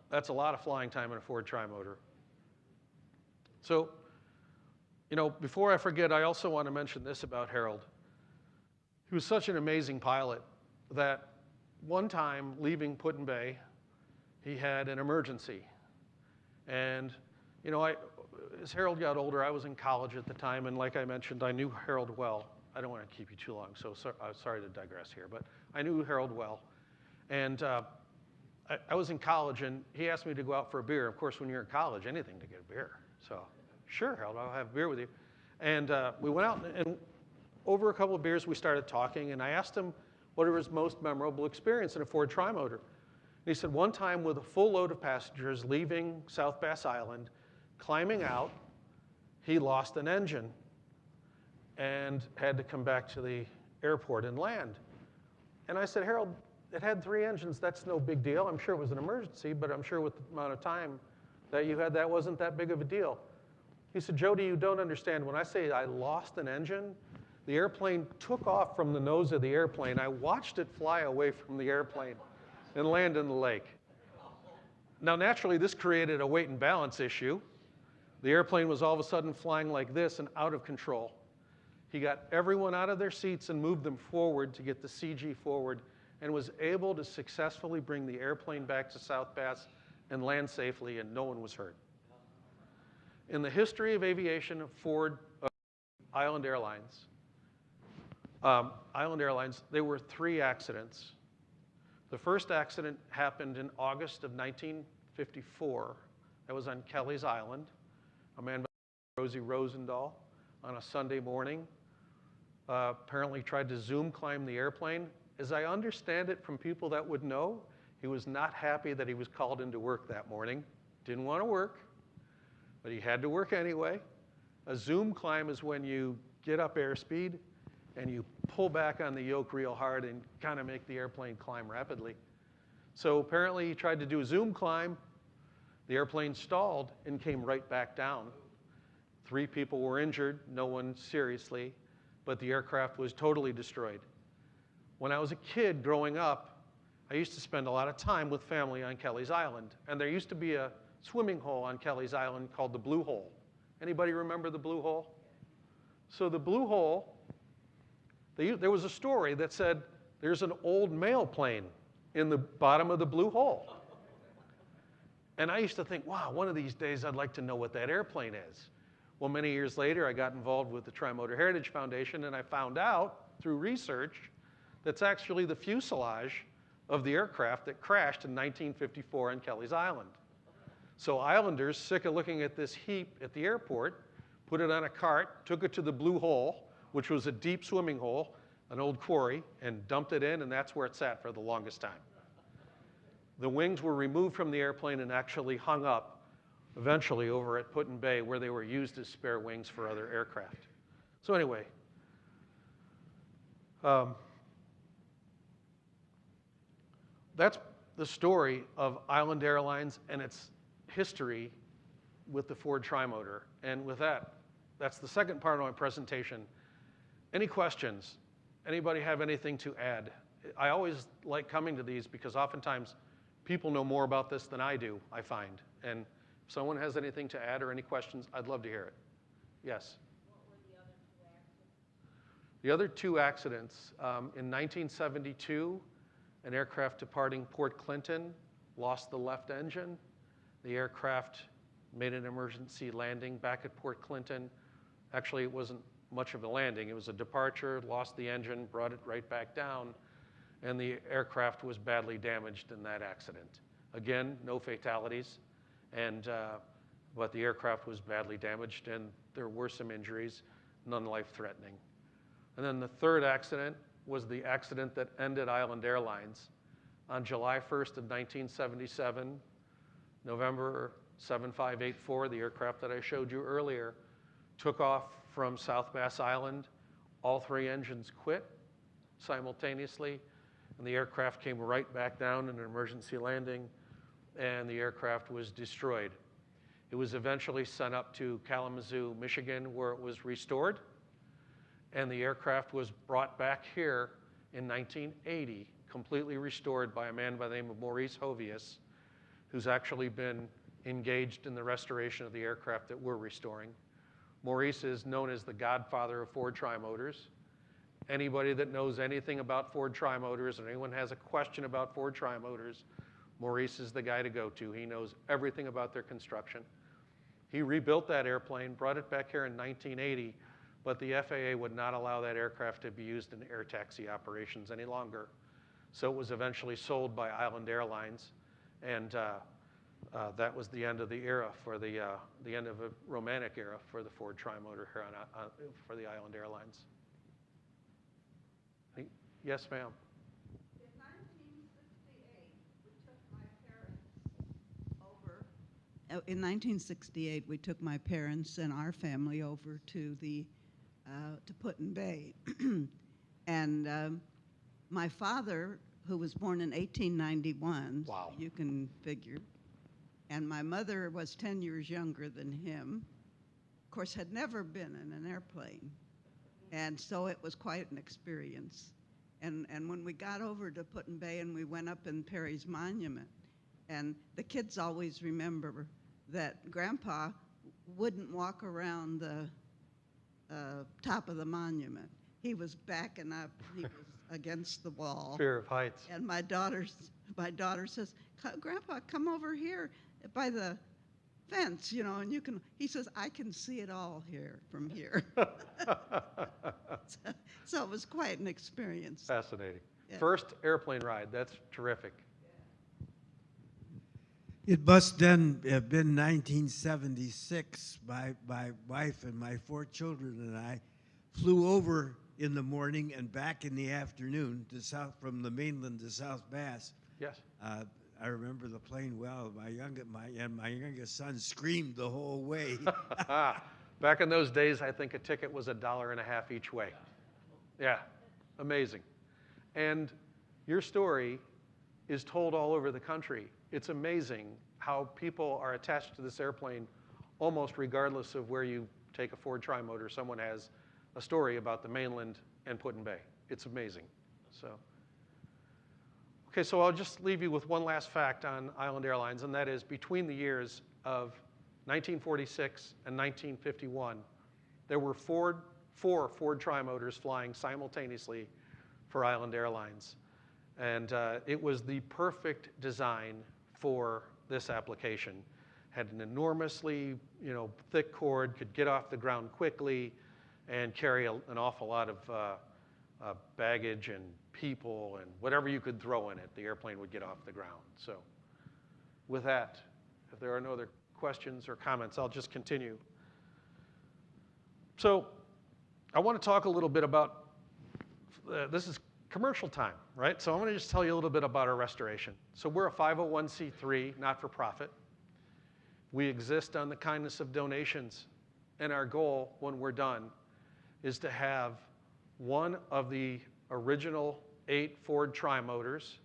That's a lot of flying time in a Ford Trimotor. So, before I forget, I also want to mention this about Harold. He was such an amazing pilot that one time leaving Put-in-Bay, he had an emergency. And, as Harold got older, I was in college at the time, and like I mentioned, I knew Harold well. I don't want to keep you too long, so sorry to digress here, but I knew Harold well. And I was in college, and he asked me to go out for a beer. Of course, when you're in college, anything to get a beer. So, sure, Harold, I'll have a beer with you. And we went out, and over a couple of beers, we started talking, and I asked him what was his most memorable experience in a Ford Trimotor. And he said, one time with a full load of passengers leaving South Bass Island, climbing out, he lost an engine and had to come back to the airport and land. And I said, Harold, it had 3 engines. That's no big deal. I'm sure it was an emergency, but I'm sure with the amount of time that you had, that wasn't that big of a deal. He said, Jody, you don't understand. When I say I lost an engine, the airplane took off from the nose of the airplane. I watched it fly away from the airplane and land in the lake. Now, naturally, this created a weight and balance issue. The airplane was all of a sudden flying like this and out of control. He got everyone out of their seats and moved them forward to get the CG forward and was able to successfully bring the airplane back to South Bass and land safely, and no one was hurt. In the history of aviation, Island Airlines, there were 3 accidents. The first accident happened in August of 1954. That was on Kelly's Island. A man by Rosie Rosendahl on a Sunday morning apparently tried to Zoom climb the airplane. As I understand it from people that would know, he was not happy that he was called into work that morning. Didn't want to work, but he had to work anyway. A Zoom climb is when you get up airspeed and you pull back on the yoke real hard and kind of make the airplane climb rapidly. So apparently he tried to do a Zoom climb. The airplane stalled and came right back down. 3 people were injured, no one seriously, but the aircraft was totally destroyed. When I was a kid growing up, I used to spend a lot of time with family on Kelly's Island. And there used to be a swimming hole on Kelly's Island called the Blue Hole. Anybody remember the Blue Hole? So the Blue Hole, there was a story that said there's an old mail plane in the bottom of the Blue Hole. And I used to think, wow, one of these days I'd like to know what that airplane is. Well, many years later, I got involved with the Tri-Motor Heritage Foundation, and I found out through research that's actually the fuselage of the aircraft that crashed in 1954 on Kelly's Island. So islanders, sick of looking at this heap at the airport, put it on a cart, took it to the Blue Hole, which was a deep swimming hole, an old quarry, and dumped it in, and that's where it sat for the longest time. The wings were removed from the airplane and actually hung up eventually over at Put-in-Bay, where they were used as spare wings for other aircraft. So anyway, that's the story of Island Airlines and its history with the Ford Tri-Motor. And with that, that's the second part of my presentation. Any questions? Anybody have anything to add? I always like coming to these because oftentimes people know more about this than I do, I find. And if someone has anything to add or any questions, I'd love to hear it. Yes? What were the other 2 accidents? The other 2 accidents, in 1972, an aircraft departing Port Clinton lost the left engine. The aircraft made an emergency landing back at Port Clinton. Actually, it wasn't much of a landing. It was a departure, lost the engine, brought it right back down, and the aircraft was badly damaged in that accident. Again, no fatalities, but the aircraft was badly damaged, and there were some injuries, none life-threatening. And then the third accident was the accident that ended Island Airlines. On July 1st of 1977, November 7584, the aircraft that I showed you earlier, took off from South Bass Island. All 3 engines quit simultaneously, and the aircraft came right back down in an emergency landing, and the aircraft was destroyed. It was eventually sent up to Kalamazoo, Michigan, where it was restored, and the aircraft was brought back here in 1980, completely restored by a man by the name of Maurice Hovius, who's actually been engaged in the restoration of the aircraft that we're restoring. Maurice is known as the godfather of Ford Tri-Motors. Anybody that knows anything about Ford Tri-Motors or anyone has a question about Ford Tri-Motors, Maurice is the guy to go to. He knows everything about their construction. He rebuilt that airplane, brought it back here in 1980, but the FAA would not allow that aircraft to be used in air taxi operations any longer. So it was eventually sold by Island Airlines, and that was the end of the era for the end of a romantic era for the Ford Tri-Motor here for the Island Airlines. Yes, ma'am. In 1968, we took my parents and our family over to Put-in-Bay. And my father, who was born in 1891, wow. So you can figure, and my mother was 10 years younger than him, of course, had never been in an airplane. And so it was quite an experience. And when we got over to Put-in-Bay and we went up in Perry's Monument, and the kids always remember that Grandpa wouldn't walk around the top of the monument. He was backing up. He was against the wall. Fear of heights. And my daughter says, Grandpa, come over here by the fence, you know, and you can, he says, I can see it all here from here. So it was quite an experience. Fascinating. Yeah. First airplane ride. That's terrific. It must then have been 1976. My wife and my 4 children and I flew over in the morning and back in the afternoon to from the mainland to South Bass. Yes. I remember the plane well. My youngest son screamed the whole way. Back in those days, I think a ticket was $1.50 each way. Yeah, amazing. And your story is told all over the country. It's amazing how people are attached to this airplane almost regardless of where you take a Ford Tri-Motor. Someone has a story about the mainland and Put-in-Bay. It's amazing. Okay, so I'll just leave you with one last fact on Island Airlines, and that is between the years of 1946 and 1951, there were four Ford Tri-Motors flying simultaneously for Island Airlines. And it was the perfect design for this application. Had an enormously thick cord, could get off the ground quickly, and carry an awful lot of baggage and people and whatever you could throw in it, the airplane would get off the ground. So with that, if there are no other questions or comments, I'll just continue. So I want to talk a little bit about, this is commercial time, right? So I'm going to just tell you a little bit about our restoration. So we're a 501c3, not-for-profit. We exist on the kindness of donations, and our goal when we're done is to have one of the original 8 Ford Tri-Motors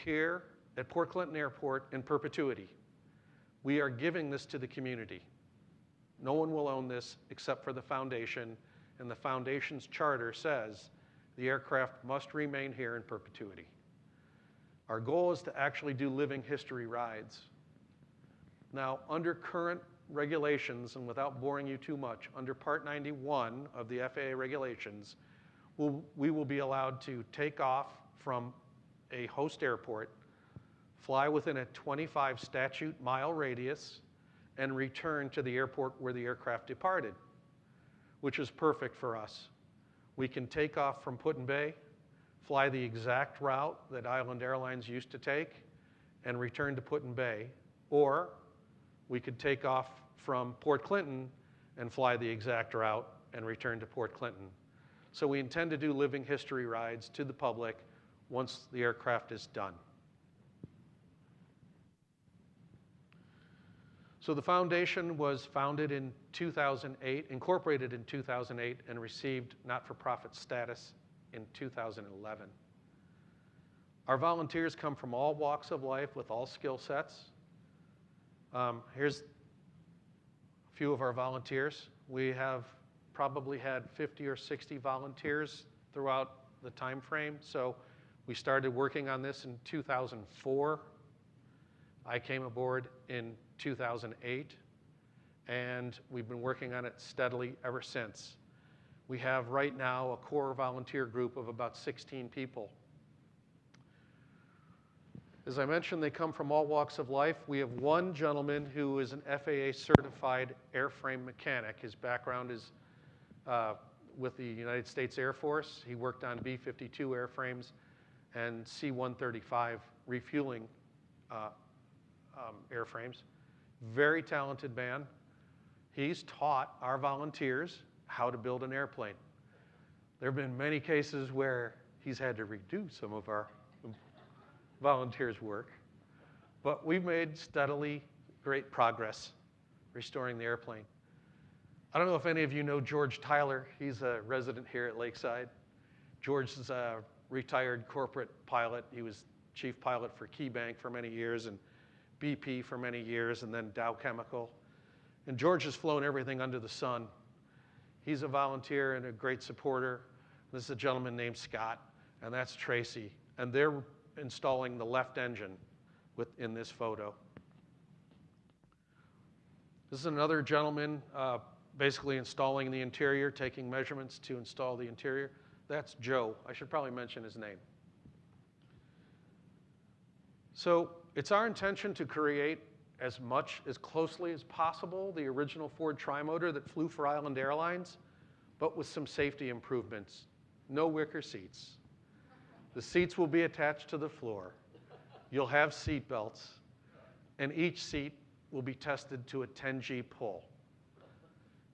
here at Port Clinton Airport in perpetuity. We are giving this to the community. No one will own this except for the foundation, and the foundation's charter says the aircraft must remain here in perpetuity. Our goal is to actually do living history rides. Now, under current regulations, and without boring you too much, under Part 91 of the FAA regulations, we will be allowed to take off from a host airport, fly within a 25 statute mile radius, and return to the airport where the aircraft departed, which is perfect for us. We can take off from Put-in-Bay, fly the exact route that Island Airlines used to take, and return to Put-in-Bay, or we could take off from Port Clinton and fly the exact route and return to Port Clinton. So we intend to do living history rides to the public once the aircraft is done. So the foundation was founded in 2008, incorporated in 2008, and received not-for-profit status in 2011. Our volunteers come from all walks of life with all skill sets. Here's a few of our volunteers. We have probably had 50 or 60 volunteers throughout the time frame. So we started working on this in 2004. I came aboard in 2008, and we've been working on it steadily ever since. We have right now a core volunteer group of about 16 people. As I mentioned, they come from all walks of life. We have one gentleman who is an FAA certified airframe mechanic. His background is with the United States Air Force. He worked on B-52 airframes and C-135 refueling airframes. Very talented man. He's taught our volunteers how to build an airplane. There have been many cases where he's had to redo some of our volunteers' work, but we've made steadily great progress restoring the airplane. I don't know if any of you know George Tyler. He's a resident here at Lakeside. George is a retired corporate pilot. He was chief pilot for KeyBank for many years and BP for many years, and then Dow Chemical. And George has flown everything under the sun. He's a volunteer and a great supporter. This is a gentleman named Scott, and that's Tracy. And they're installing the left engine in this photo. This is another gentleman basically installing the interior, taking measurements to install the interior. That's Joe. I should probably mention his name. So it's our intention to create as closely as possible the original Ford Tri-Motor that flew for Island Airlines, but with some safety improvements. no wicker seats. The seats will be attached to the floor. You'll have seat belts, and each seat will be tested to a 10G pull.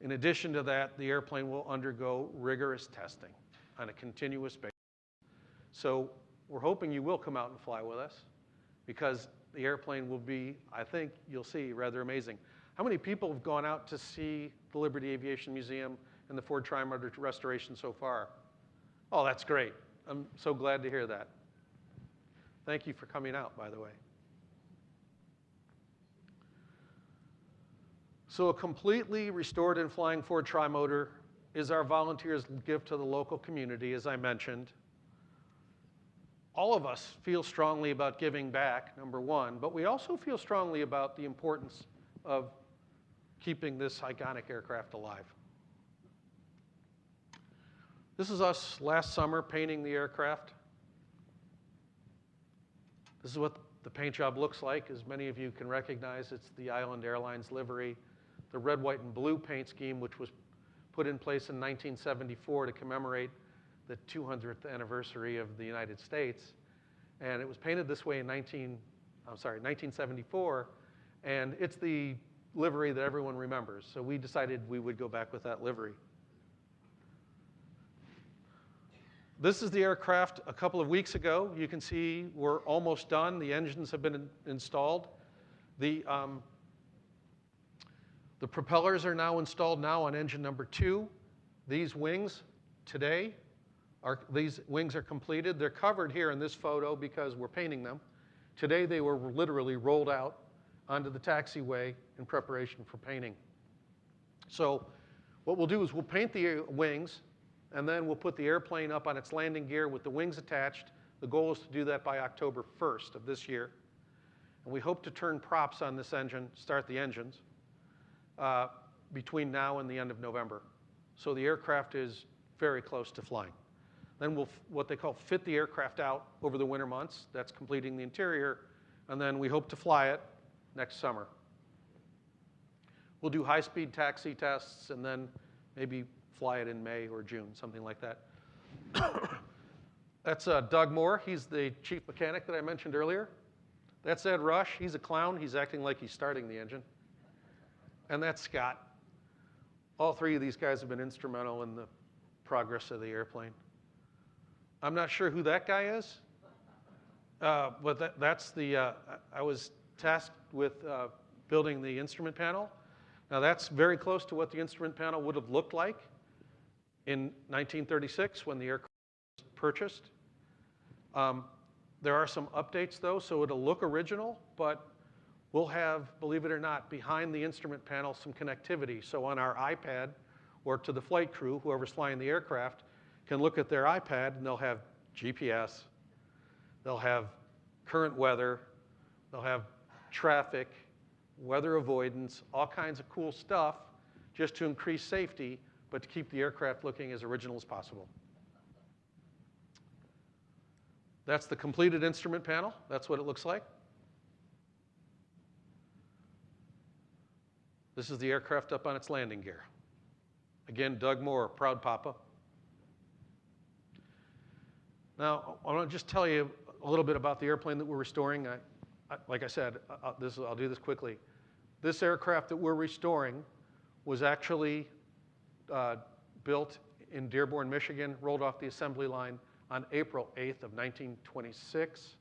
In addition to that, the airplane will undergo rigorous testing on a continuous basis. So we're hoping you will come out and fly with us, because the airplane will be, I think you'll see, rather amazing. How many people have gone out to see the Liberty Aviation Museum and the Ford Tri-Motor restoration so far? Oh, that's great. I'm so glad to hear that. Thank you for coming out, by the way. So a completely restored and flying Ford Tri-Motor is our volunteers' gift to the local community, as I mentioned. All of us feel strongly about giving back, number one, but we also feel strongly about the importance of keeping this iconic aircraft alive. This is us last summer painting the aircraft. This is what the paint job looks like. As many of you can recognize, it's the Island Airlines livery, the red, white, and blue paint scheme, which was put in place in 1974 to commemorate the 200th anniversary of the United States. And it was painted this way in 1974, and it's the livery that everyone remembers. So we decided we would go back with that livery. This is the aircraft a couple of weeks ago. You can see we're almost done. The engines have been installed. The propellers are now installed now on engine number 2. These wings today, these wings are completed. They're covered here in this photo because we're painting them. Today they were literally rolled out onto the taxiway in preparation for painting. So what we'll do is we'll paint the wings, and then we'll put the airplane up on its landing gear with the wings attached. The goal is to do that by October 1st of this year. And we hope to turn props on this engine, start the engines, between now and the end of November. So the aircraft is very close to flying. Then we'll, what they call, fit the aircraft out over the winter months. That's completing the interior. And then we hope to fly it next summer. We'll do high-speed taxi tests and then maybe fly it in May or June, something like that. That's Doug Moore. He's the chief mechanic that I mentioned earlier. That's Ed Rush. He's a clown. He's acting like he's starting the engine. And that's Scott. All three of these guys have been instrumental in the progress of the airplane. I'm not sure who that guy is, but that's the, I was tasked with building the instrument panel. Now that's very close to what the instrument panel would have looked like in 1936 when the aircraft was purchased. There are some updates though, so it'll look original, but we'll have, believe it or not, behind the instrument panel some connectivity. So on our iPad or to the flight crew, whoever's flying the aircraft, can look at their iPad and they'll have GPS, they'll have current weather, they'll have traffic, weather avoidance, all kinds of cool stuff just to increase safety, but to keep the aircraft looking as original as possible. That's the completed instrument panel. That's what it looks like. This is the aircraft up on its landing gear. Again, Doug Moore, proud papa. Now, I want to just tell you a little bit about the airplane that we're restoring. Like I said, I'll do this quickly. This aircraft that we're restoring was actually built in Dearborn, Michigan, rolled off the assembly line on April 8th of 1926.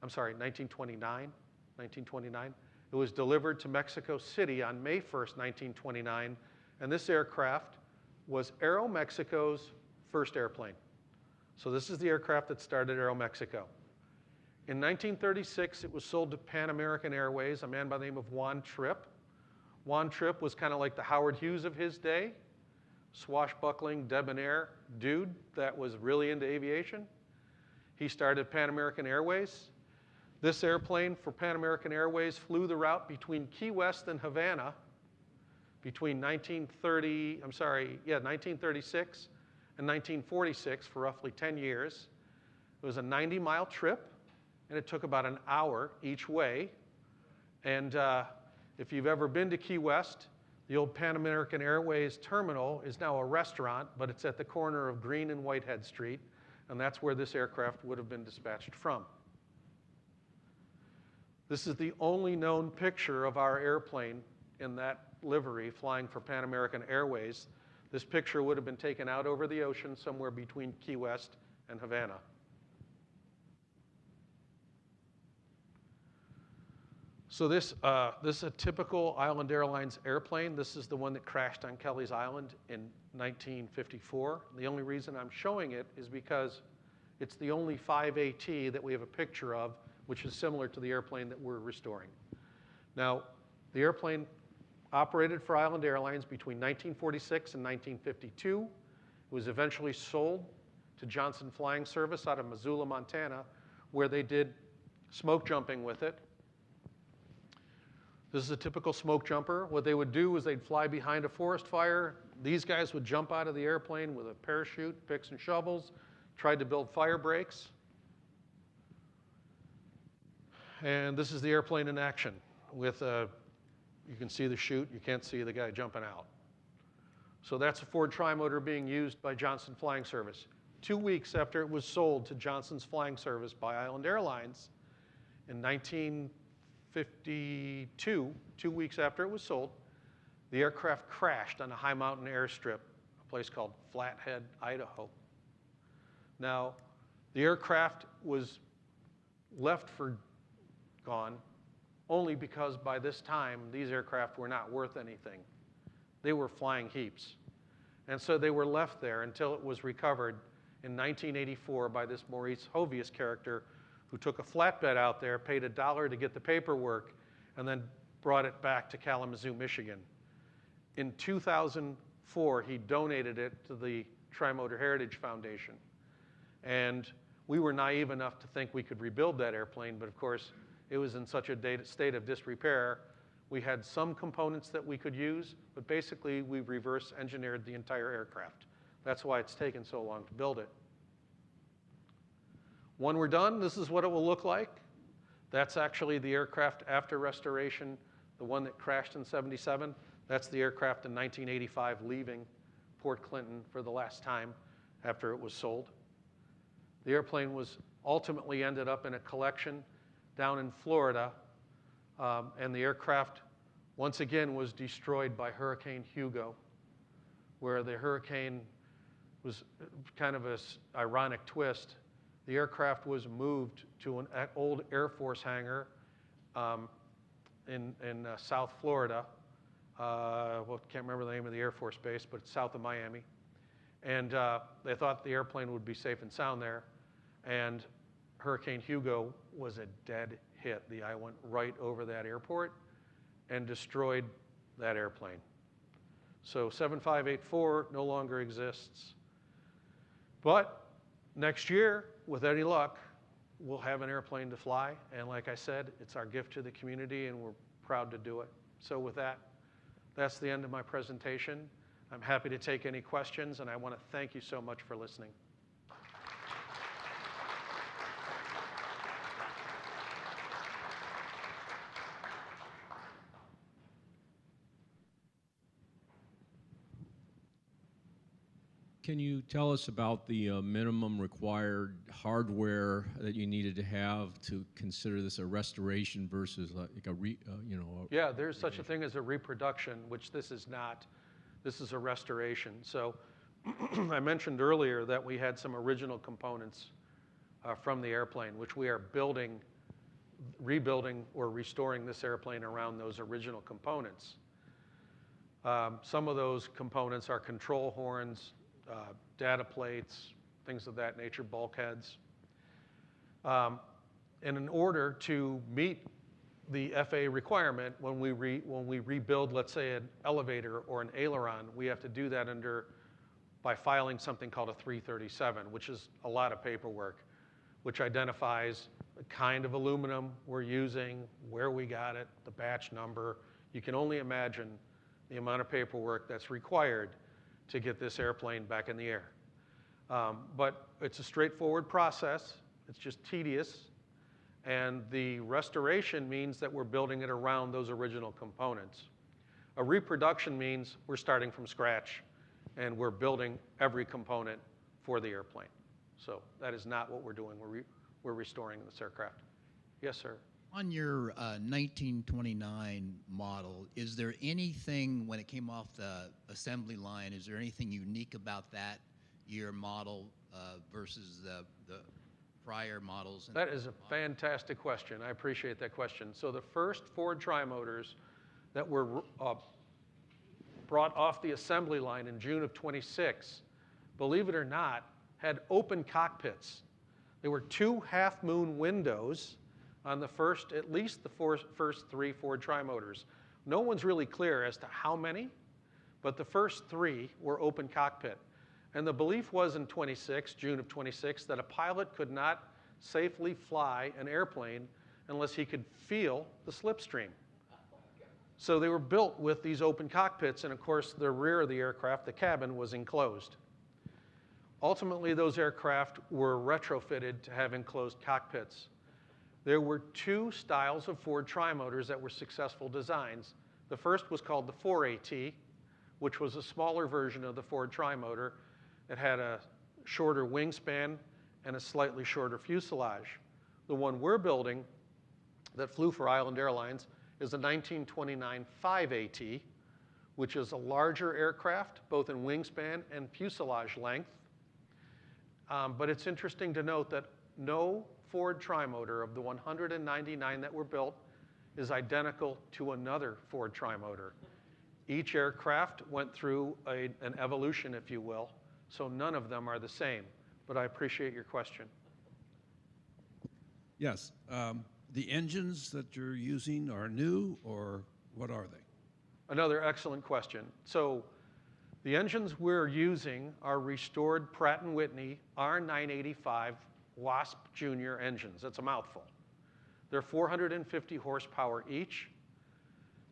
I'm sorry, 1929. It was delivered to Mexico City on May 1st, 1929, and this aircraft was Aeromexico's first airplane. So this is the aircraft that started Aeromexico. In 1936, it was sold to Pan American Airways, a man by the name of Juan Trippe. Juan Trippe was kind of like the Howard Hughes of his day, swashbuckling, debonair dude that was really into aviation. He started Pan American Airways. This airplane for Pan American Airways flew the route between Key West and Havana between 1936 and 1946 for roughly 10 years. It was a 90-mile trip, and it took about an hour each way. And if you've ever been to Key West, The old Pan American Airways terminal is now a restaurant, but it's at the corner of Green and Whitehead Street, and that's where this aircraft would have been dispatched from. This is the only known picture of our airplane in that livery flying for Pan American Airways. This picture would have been taken out over the ocean somewhere between Key West and Havana. So this is a typical Island Airlines airplane. This is the one that crashed on Kelly's Island in 1954. The only reason I'm showing it is because it's the only 5AT that we have a picture of, which is similar to the airplane that we're restoring. Now, the airplane operated for Island Airlines between 1946 and 1952. It was eventually sold to Johnson Flying Service out of Missoula, Montana, where they did smoke jumping with it. This is a typical smoke jumper. What they would do is they'd fly behind a forest fire. These guys would jump out of the airplane with a parachute, picks and shovels, tried to build fire breaks. And this is the airplane in action with you can see the chute, you can't see the guy jumping out. So that's a Ford Trimotor being used by Johnson Flying Service. 2 weeks after it was sold to Johnson's Flying Service by Island Airlines in 1952, 2 weeks after it was sold, the aircraft crashed on a high mountain airstrip, a place called Flathead, Idaho. Now, the aircraft was left for gone only because by this time these aircraft were not worth anything. They were flying heaps. And so they were left there until it was recovered in 1984 by this Maurice Hovius character who took a flatbed out there, paid $1 to get the paperwork, and then brought it back to Kalamazoo, Michigan. In 2004, he donated it to the Trimotor Heritage Foundation. And we were naive enough to think we could rebuild that airplane, but of course, it was in such a state of disrepair. We had some components that we could use, but basically we reverse engineered the entire aircraft. That's why it's taken so long to build it. When we're done, this is what it will look like. That's actually the aircraft after restoration, the one that crashed in '77. That's the aircraft in 1985 leaving Port Clinton for the last time after it was sold. The airplane was ultimately ended up in a collection down in Florida, and the aircraft once again was destroyed by Hurricane Hugo, where the hurricane was kind of an ironic twist. The aircraft was moved to an old Air Force hangar in South Florida. Well, can't remember the name of the Air Force base, but it's south of Miami. And they thought the airplane would be safe and sound there. And Hurricane Hugo was a dead hit. The eye went right over that airport and destroyed that airplane. So 7584 no longer exists. But next year, with any luck, we'll have an airplane to fly. And like I said, it's our gift to the community, and we're proud to do it. So with that, that's the end of my presentation. I'm happy to take any questions, and I want to thank you so much for listening. Can you tell us about the minimum required hardware that you needed to have to consider this a restoration versus like Yeah, there's such a thing as a reproduction, which this is not. This is a restoration. So I mentioned earlier that we had some original components from the airplane, which we are rebuilding or restoring this airplane around those original components. Some of those components are control horns, data plates, things of that nature, bulkheads. And in order to meet the FAA requirement, when we rebuild, let's say, an elevator or an aileron, we have to do that by filing something called a 337, which is a lot of paperwork, which identifies the kind of aluminum we're using, where we got it, the batch number. You can only imagine the amount of paperwork that's required to get this airplane back in the air. But it's a straightforward process. It's just tedious. And the restoration means that we're building it around those original components. A reproduction means we're starting from scratch and we're building every component for the airplane. So that is not what we're doing. We're restoring this aircraft. Yes, sir. On your 1929 model, is there anything, when it came off the assembly line, is there anything unique about that year model versus the prior models? That is a fantastic question. I appreciate that question. So the first Ford Trimotors that were brought off the assembly line in June of 26, believe it or not, had open cockpits. There were 2 half-moon windows on the first, at least the first 3 Ford Trimotors. No one's really clear as to how many, but the first 3 were open cockpit. And the belief was in June of 26, that a pilot could not safely fly an airplane unless he could feel the slipstream. So they were built with these open cockpits, and of course the rear of the aircraft, the cabin, was enclosed. Ultimately, those aircraft were retrofitted to have enclosed cockpits. There were 2 styles of Ford Trimotors that were successful designs. The first was called the 4AT, which was a smaller version of the Ford Trimotor. It had a shorter wingspan and a slightly shorter fuselage. The one we're building that flew for Island Airlines is the 1929 5AT, which is a larger aircraft, both in wingspan and fuselage length. But it's interesting to note that no Ford Trimotor of the 199 that were built is identical to another Ford Trimotor. Each aircraft went through an evolution, if you will, so none of them are the same. But I appreciate your question. Yes. The engines that you're using are new, or what are they? Another excellent question. So the engines we're using are restored Pratt & Whitney R985 Wasp Junior engines. That's a mouthful. They're 450 horsepower each.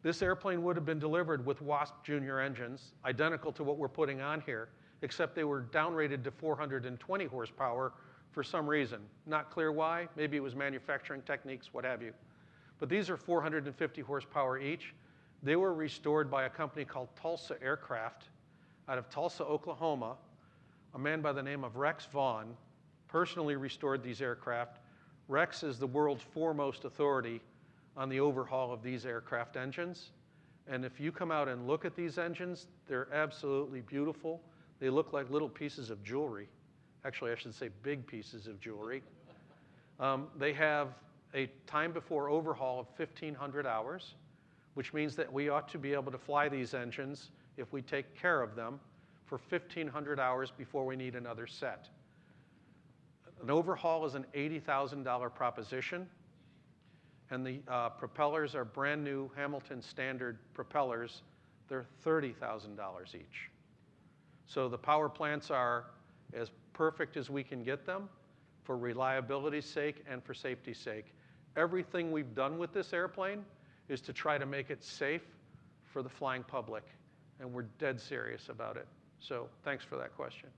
This airplane would have been delivered with Wasp Junior engines, identical to what we're putting on here, except they were downrated to 420 horsepower for some reason. Not clear why. Maybe it was manufacturing techniques, what have you. But these are 450 horsepower each. They were restored by a company called Tulsa Aircraft out of Tulsa, Oklahoma. A man by the name of Rex Vaughn personally restored these aircraft. Rex is the world's foremost authority on the overhaul of these aircraft engines. And if you come out and look at these engines, they're absolutely beautiful. They look like little pieces of jewelry. Actually, I should say big pieces of jewelry. They have a time before overhaul of 1,500 hours, which means that we ought to be able to fly these engines, if we take care of them, for 1,500 hours before we need another set. An overhaul is an $80,000 proposition, and the propellers are brand new Hamilton standard propellers. They're $30,000 each. So the power plants are as perfect as we can get them for reliability's sake and for safety's sake. Everything we've done with this airplane is to try to make it safe for the flying public, and we're dead serious about it. So thanks for that question.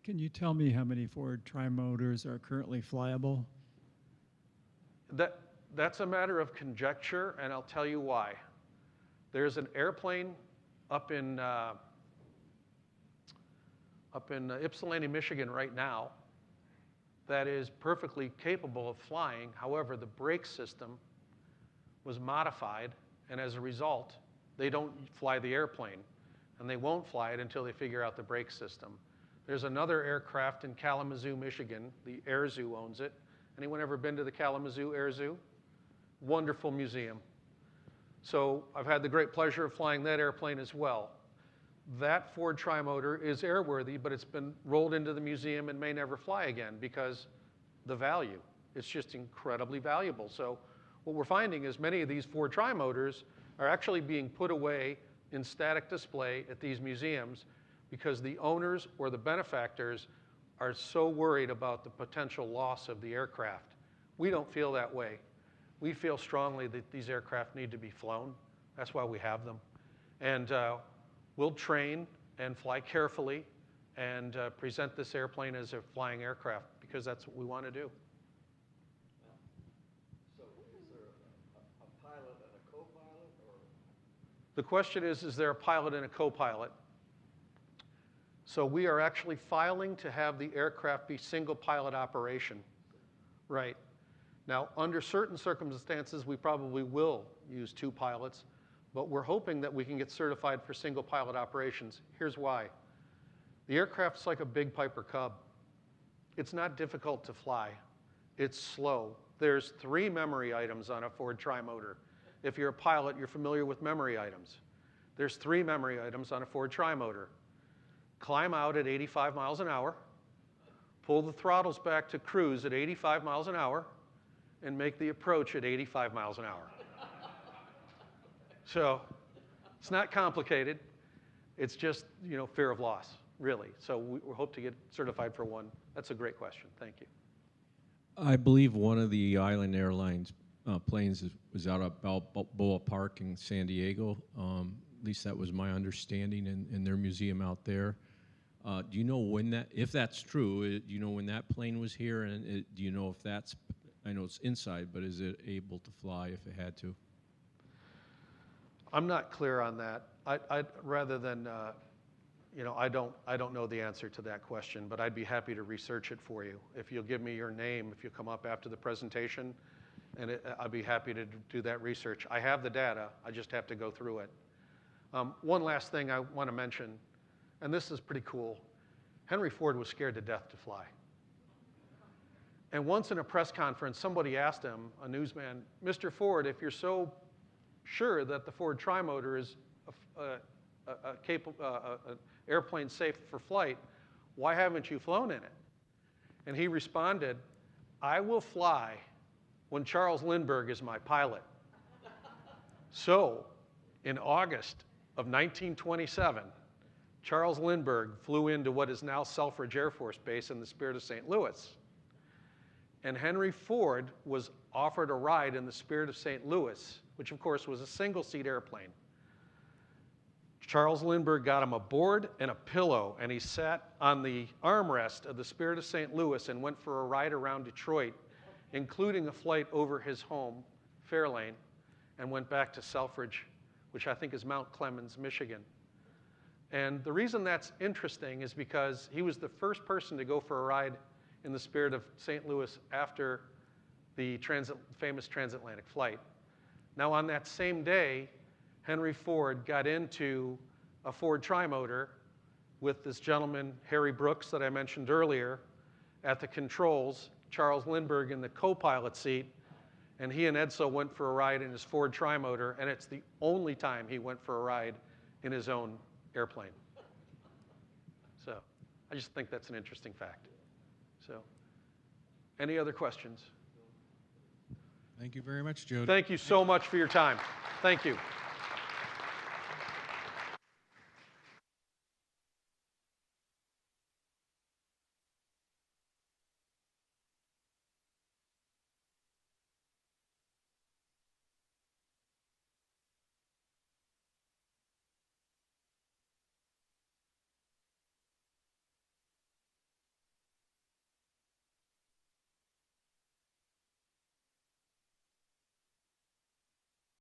Can you tell me how many Ford Trimotors are currently flyable? That's a matter of conjecture, and I'll tell you why. There's an airplane up in Ypsilanti, Michigan right now that is perfectly capable of flying. However, the brake system was modified, and as a result, they don't fly the airplane, and they won't fly it until they figure out the brake system. There's another aircraft in Kalamazoo, Michigan. The Air Zoo owns it. Anyone ever been to the Kalamazoo Air Zoo? Wonderful museum. So I've had the great pleasure of flying that airplane as well. That Ford Trimotor is airworthy, but it's been rolled into the museum and may never fly again because the value. It's just incredibly valuable. So what we're finding is many of these Ford Trimotors are actually being put away in static display at these museums because the owners or the benefactors are so worried about the potential loss of the aircraft. We don't feel that way. We feel strongly that these aircraft need to be flown. That's why we have them. And we'll train and fly carefully and present this airplane as a flying aircraft because that's what we want to do. So is there a pilot and a co-pilot, or The question is there a pilot and a co-pilot? So we are actually filing to have the aircraft be single pilot operation. Right. Now, under certain circumstances, we probably will use 2 pilots, but we're hoping that we can get certified for single pilot operations. Here's why. The aircraft's like a big Piper Cub. It's not difficult to fly. It's slow. There's 3 memory items on a Ford trimotor. If you're a pilot, you're familiar with memory items. There's 3 memory items on a Ford trimotor. Climb out at 85 miles an hour, pull the throttles back to cruise at 85 miles an hour, and make the approach at 85 miles an hour. So it's not complicated. It's just, fear of loss, really. So we hope to get certified for one. That's a great question. Thank you. I believe one of the Island Airlines planes was out at Balboa Park in San Diego. At least that was my understanding in their museum out there. Do you know when if that's true, do you know when that plane was here? And do you know if that's, I know it's inside, but is it able to fly if it had to? I'm not clear on that. Rather than, I don't know the answer to that question, but I'd be happy to research it for you. If you'll give me your name, if you come up after the presentation, and I'd be happy to do that research. I have the data, I just have to go through it. One last thing I want to mention, and this is pretty cool. Henry Ford was scared to death to fly. And once in a press conference, somebody asked him, a newsman, Mr. Ford, if you're so sure that the Ford trimotor is an airplane safe for flight, why haven't you flown in it? And he responded, I will fly when Charles Lindbergh is my pilot. So, in August of 1927, Charles Lindbergh flew into what is now Selfridge Air Force Base in the Spirit of St. Louis. And Henry Ford was offered a ride in the Spirit of St. Louis, which of course was a single-seat airplane. Charles Lindbergh got him a board and a pillow, and he sat on the armrest of the Spirit of St. Louis and went for a ride around Detroit, including a flight over his home, Fairlane, and went back to Selfridge, which I think is Mount Clemens, Michigan. And the reason that's interesting is because he was the first person to go for a ride in the Spirit of St. Louis after the famous transatlantic flight. Now, on that same day, Henry Ford got into a Ford trimotor with this gentleman, Harry Brooks, that I mentioned earlier, at the controls, Charles Lindbergh in the co-pilot seat, and he and Edsel went for a ride in his Ford trimotor, and it's the only time he went for a ride in his own airplane. So I just think that's an interesting fact. So any other questions? Thank you very much, Jody. Thank you so much for your time. Thank you.